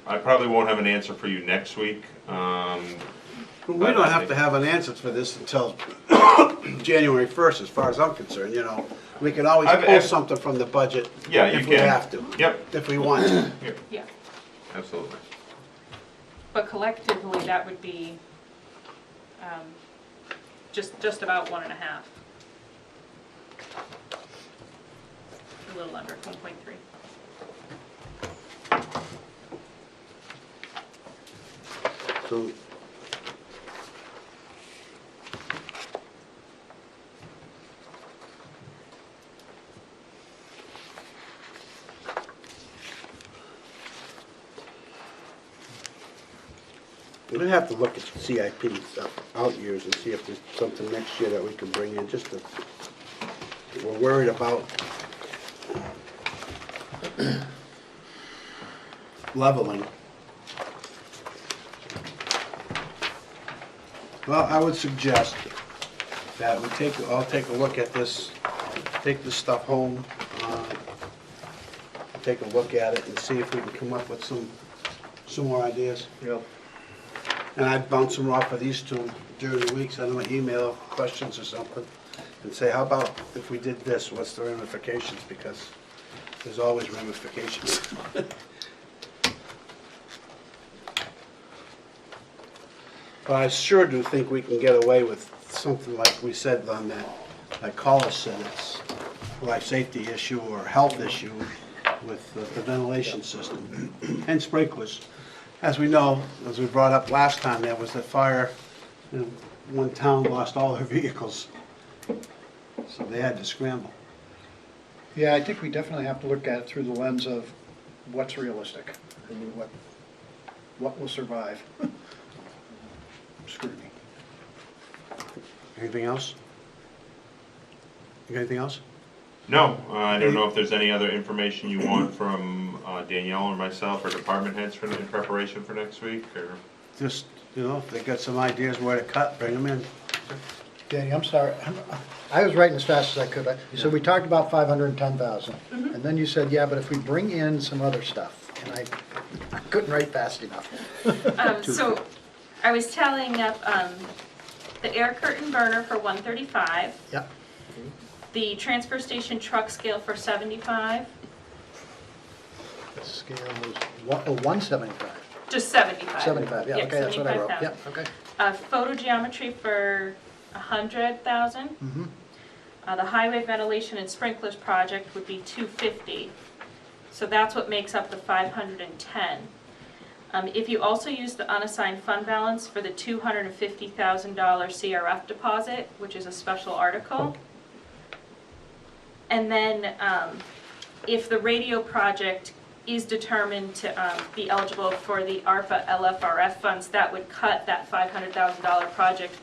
Uh, I probably won't have an answer for you next week. We don't have to have an answer for this until January 1st, as far as I'm concerned, you know. We can always pull something from the budget Yeah, you if we can. have to, Yep, if we want to. Yeah, absolutely. but collectively, that would be, just about 1.5. A little under, 1.3. So, we're gonna have to look at CIP out years and see if there's something next year that we can bring in, just to, we're worried about leveling. Well, I would suggest that I'll take a look at this, take this stuff home, take a look at it and see if we can come up with some more ideas. Yep. And I'd bounce them off of these two during the week, send them an email, questions or something, and say, how about if we did this, what's the ramifications? Because there's always ramifications. But I sure do think we can get away with something like we said on that, like Collis said, it's a life safety issue or health issue with the ventilation system and sprinklers. As we know, as we brought up last time, there was a fire, and one town lost all their vehicles, so they had to scramble. Yeah, I think we definitely have to look at it through the lens of what's realistic, and what will survive scrutiny. Anything else? You got anything else? No, I don't know if there's any other information you want from Danielle or myself or department heads in preparation for next week, or? Just, you know, if they got some ideas where to cut, bring them in. Danny, I'm sorry, I was writing as fast as I could. So we talked about 510,000, and then you said, yeah, but if we bring in some other stuff, and I couldn't write fast enough. So I was tallying up the air curtain burner for 135, Yep, the transfer station truck scale for 75, the scale was 175. just 75. 75, yeah, okay, that's what I wrote, 75,000. yep, okay. Photogeometry for 100,000. Mhm. The highway ventilation and sprinklers project would be 250. So that's what makes up the 510. If you also use the unassigned fund balance for the $250,000 CRF deposit, which is a special article. And then if the radio project is determined to be eligible for the ARPA LFRF funds, that would cut that $500,000 project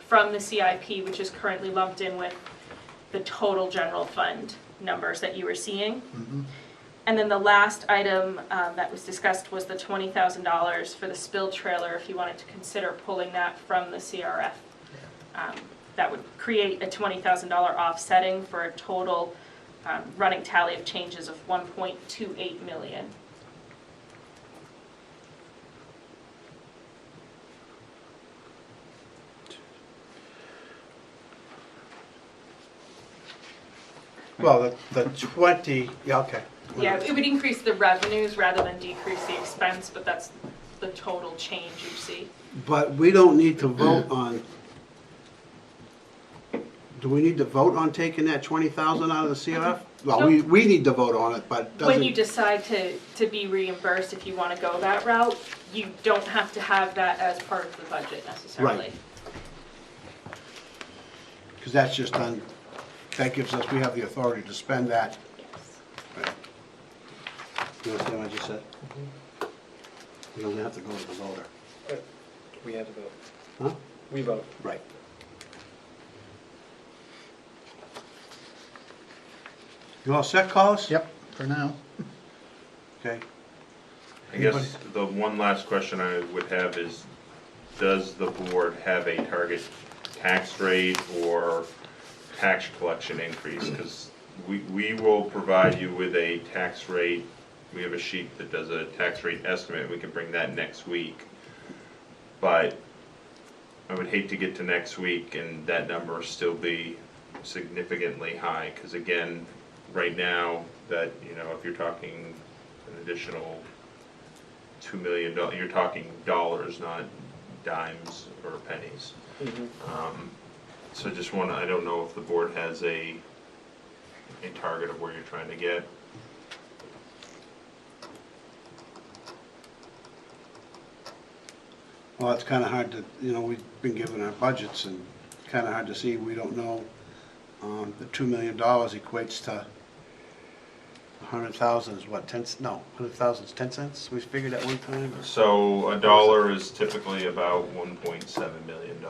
from the CIP, which is currently lumped in with the total general fund numbers that you were seeing. And then the last item that was discussed was the $20,000 for the spill trailer, if you wanted to consider pulling that from the CRF. That would create a $20,000 offsetting for a total running tally of changes of 1.28 million. Well, the 20, yeah, okay. Yeah, it would increase the revenues rather than decrease the expense, but that's the total change you see. But we don't need to vote on, do we need to vote on taking that 20,000 out of the CRF? Well, we need to vote on it, but When you doesn't, decide to be reimbursed, if you want to go that route, you don't have to have that as part of the budget necessarily. Right. because that's just done, that gives us, we have the authority to spend that. Yes. Right. You understand what I just said? We don't have to go to the voter. We had to vote. Huh? We vote. Right. You all set, Collis? Yep, for now. Okay. I guess the one last question I would have is, does the board have a target tax rate or tax collection increase? Because we will provide you with a tax rate. We have a sheet that does a tax rate estimate. We can bring that next week. But I would hate to get to next week and that number still be significantly high, because again, right now, that, you know, if you're talking an additional $2 million, you're talking dollars, not dimes or pennies. So just want to, I don't know if the board has a target of where you're trying to get. Well, it's kind of hard to, you know, we've been given our budgets and kind of hard to see, we don't know. The $2 million equates to 100,000 is what, 10, no, 100,000 is 10 cents? We figured at one time? So a dollar is typically about $1.7 million.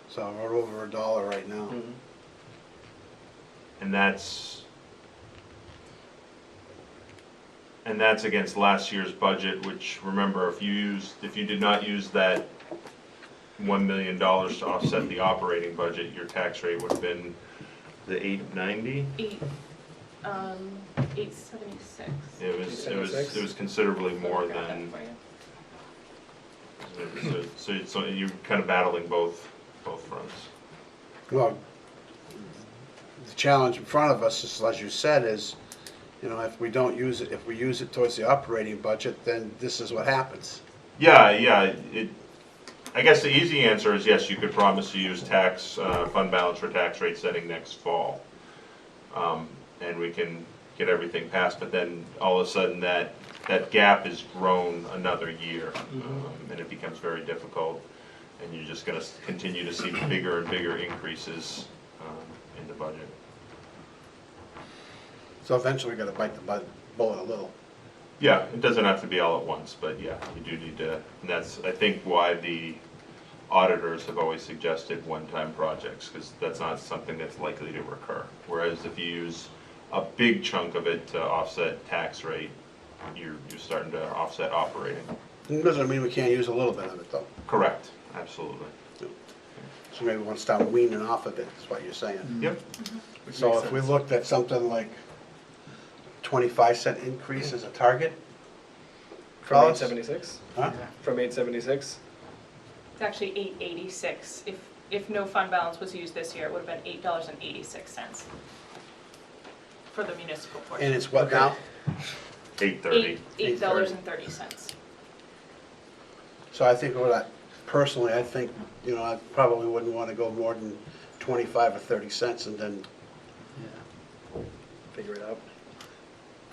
So we're over a dollar right now. And that's against last year's budget, which, remember, if you did not use that $1 million to offset the operating budget, your tax rate would have been the 890? 876. It was considerably more than, so you're kind of battling both fronts. Well, the challenge in front of us, is, as you said, is, you know, if we don't use it, if we use it towards the operating budget, then this is what happens. Yeah, I guess the easy answer is yes, you could promise to use fund balance for tax rate setting next fall. And we can get everything passed, but then all of a sudden that gap is grown another year, and it becomes very difficult, and you're just going to continue to see bigger and bigger increases in the budget. So eventually we got to bite the bullet a little. Yeah, it doesn't have to be all at once, but yeah, you do need to, and that's, I think, why the auditors have always suggested one-time projects, because that's not something that's likely to recur. Whereas if you use a big chunk of it to offset tax rate, you're starting to offset operating. It doesn't mean we can't use a little bit of it, though. Correct, absolutely. So maybe we want to start weaning off of it, is what you're saying. Yep. So if we looked at something like 25-cent increase as a target? From Fellas? 876? Huh? From 876? It's actually 886. If no fund balance was used this year, it would have been $8.86 for the municipal portion. And it's what now? 830. $8.30. So I think personally, I think, you know, I probably wouldn't want to go more than 25 or 30 cents and then Figure it out.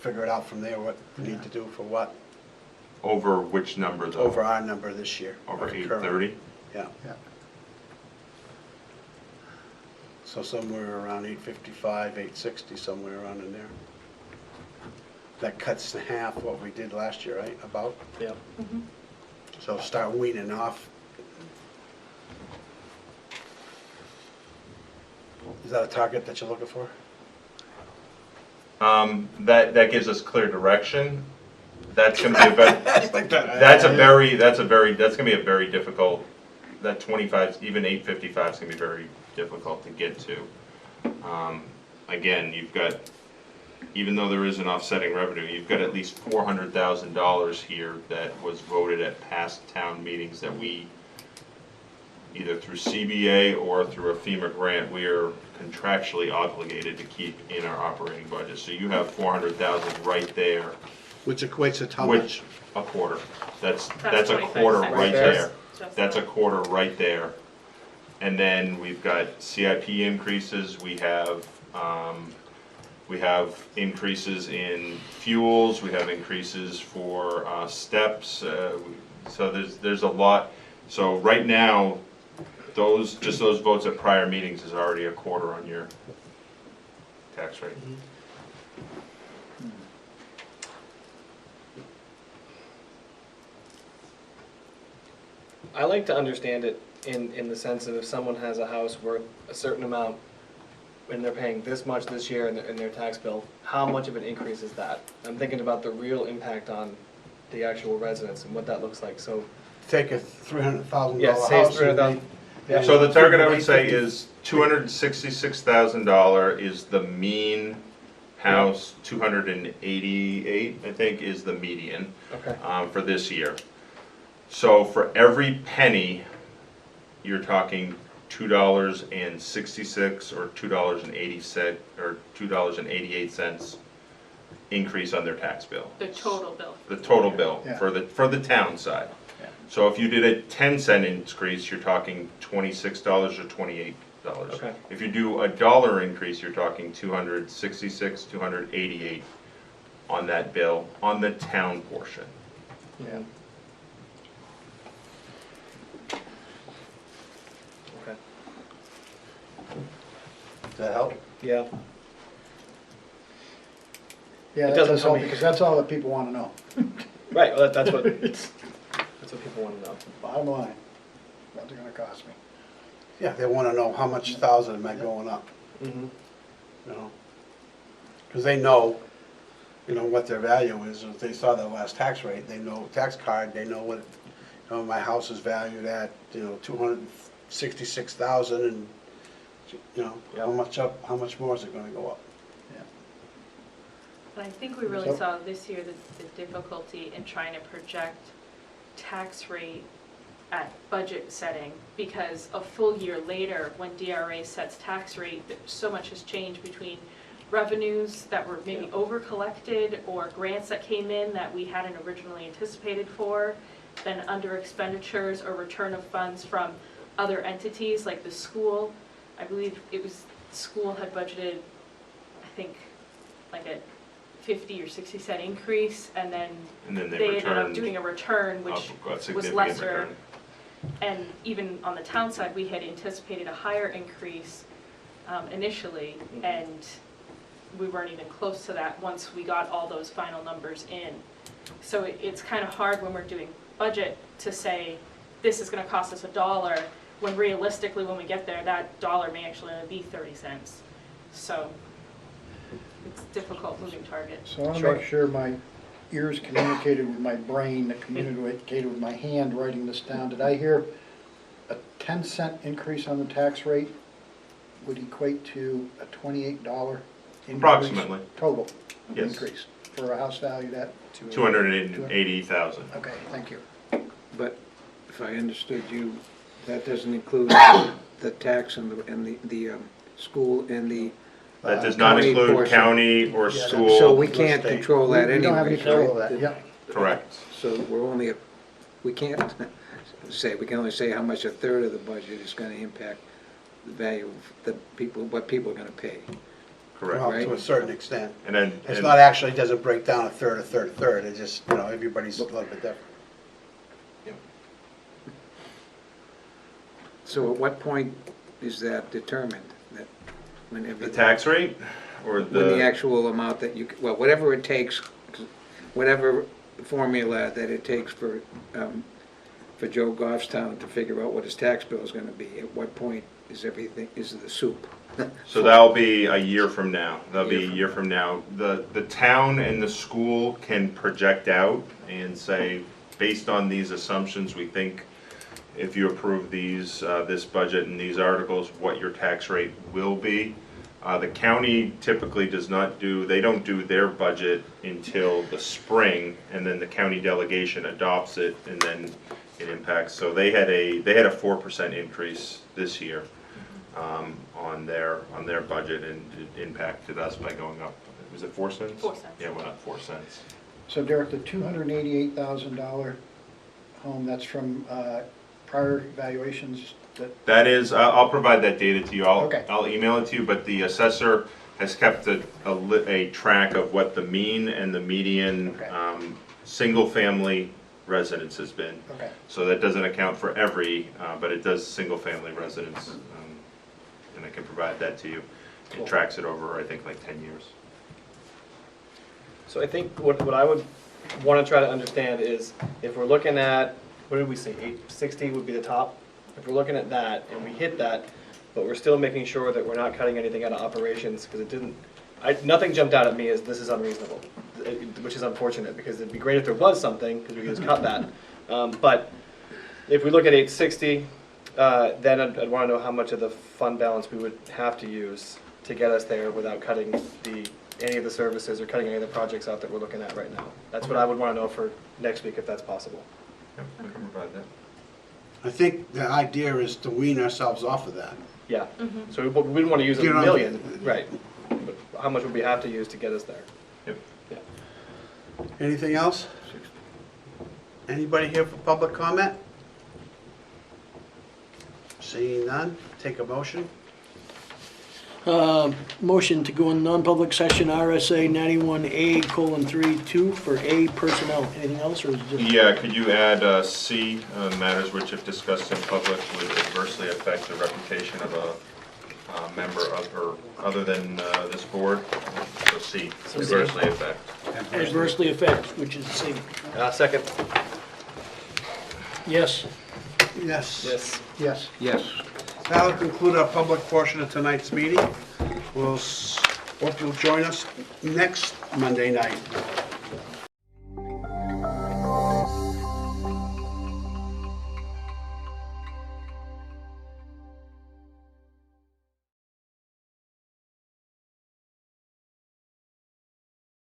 figure it out from there what we need to do for what, Over which number though? over our number this year. Over our current. 830? Yeah. Yeah. So somewhere around 855, 860, somewhere around in there. That cuts in half what we did last year, right, about? Yep. So start weaning off. Is that a target that you're looking for? That gives us clear direction. That's going to be that's going to be a very difficult, that 25, even 855 is going to be very difficult to get to. Again, you've got, even though there is an offsetting revenue, you've got at least $400,000 here that was voted at past town meetings that we, either through CBA or through a FEMA grant, we are contractually obligated to keep in our operating budget. So you have 400,000 right there. Which equates to how Which, much? a quarter. That's That's a 25 quarter cents. right there. there. Just That's a that. quarter right there. And then we've got CIP increases, we have increases in fuels, we have increases for steps, so there's a lot. So right now, those votes at prior meetings is already a quarter on your tax rate. I like to understand it in the sense of if someone has a house worth a certain amount and they're paying this much this year in their tax bill, how much of an increase is that? I'm thinking about the real impact on the actual residents and what that looks like, so. Take a $300,000 Yeah, say it's house and $300,000. So the target I would say is $266,000 is the mean house, 288, I think, is the median Okay. for this year. So for every penny, you're talking $2.66 or $2.86 or $2.88 increase on their tax bill. The total bill. The total bill Yeah. for the town side. Yeah. So if you did a 10-cent increase, you're talking $26 or $28. Okay. If you do a dollar increase, you're talking $266, $288 on that bill on the town portion. Yeah. Okay. Does that help? Yeah. Yeah, It that doesn't does tell help me. because that's all that people want to know. Right. Well, that's what people want to know. Bottom line, what's it gonna cost me? Yeah, they want to know how much thousand am I going up, Mm-hmm. you know? Because they know, you know, what their value is. If they saw their last tax rate, they know, tax card, they know what, you know, my house is valued at, you know, 266,000 and, you know, how much more is it going to go up? And I think we really So- saw this year the difficulty in trying to project tax rate at budget setting, because a full year later, when DRA sets tax rate, so much has changed between revenues that were maybe over-collected or grants that came in that we hadn't originally anticipated for, then under expenditures or return of funds from other entities like the school. I believe it was, the school had budgeted, I think, like a 50 or 60 cent increase, and then And then they they ended up returned doing a return, which a was significant lesser. return. And even on the town side, we had anticipated a higher increase initially, and we weren't even close to that once we got all those final numbers in. So it's kind of hard when we're doing budget to say, this is gonna cost us $1, when realistically, when we get there, that dollar may actually only be 30 cents. So it's a difficult moving target. So I want to Sure. make sure my ears communicated with my brain, that communicated with my hand writing this down. Did I hear a 10-cent increase on the tax rate would equate to a $28 increase? Approximately. Total Yes. increase for a house valued at? 280,000. Okay, thank you. But if I understood you, that doesn't include the tax and the school and the, That does not county include portion. county or Yeah, school. so we can't state. control that We don't have any anyway, control of that, yeah. Correct. So we're only, we can't say, we can only say how much a third of the budget is gonna impact the value of the people, what people are gonna pay. Correct. Well, Right. to a certain extent. And then, It's and- not actually, it doesn't break down a third, it just, you know, everybody's a little bit different. So at what point is that determined? That when the everything, tax rate or when the actual amount that you, well, whatever it takes, whatever formula that it takes for Joe Goffstown to figure out what his tax bill is gonna be, at what point is everything, is the soup? So that'll be a year from now. That'll be a Year year from now. The town and the school can project out and say, based on these assumptions, we think if you approve these, this budget and these articles, what your tax rate will be. The county typically does not do, they don't do their budget until the spring, and then the county delegation adopts it, and then it impacts. So they had a 4% increase this year on their budget, and it impacted us by going up. Was it 4 cents? 4 cents. Yeah, it went up 4 cents. So Derek, the $288,000 home, that's from prior evaluations that, That is, I'll provide that data to you. Okay. I'll email it to you, but the assessor has kept a track of what the mean and the median Okay. single-family residence has been. okay. So that doesn't account for every, but it does single-family residence, and I can provide that to you. It Cool. tracks it over, I think, like 10 years. So I think what I would want to try to understand is if we're looking at, what did we say, 860 would be the top? If we're looking at that and we hit that, but we're still making sure that we're not cutting anything out of operations, because it didn't, nothing jumped out at me as this is unreasonable, which is unfortunate, because it'd be great if there was something, because we could just cut that. But if we look at 860, then I'd want to know how much of the fund balance we would have to use to get us there without cutting any of the services or cutting any of the projects out that we're looking at right now. That's what I would want to know for next week, if that's possible. Yep, we can provide that. I think the idea is to wean ourselves off of that. Yeah, so we wouldn't want to use a Get on- million, right? But how much would we have to use to get us there? Yep. Yeah. Anything else? Anybody here for public comment? Seeing none, take a motion. Motion to go in non-public session, RSA 91A:32 for A, personnel. Anything else, or is it just? Yeah, could you add C, matters which if discussed in public would adversely affect the reputation of a member of or other than this board? So C, adversely affect. Adversely affect, which is C. Second. Yes. Yes. Yes. Yes. Yes. That'll conclude our public portion of tonight's meeting. We'll hope you'll join us next Monday night.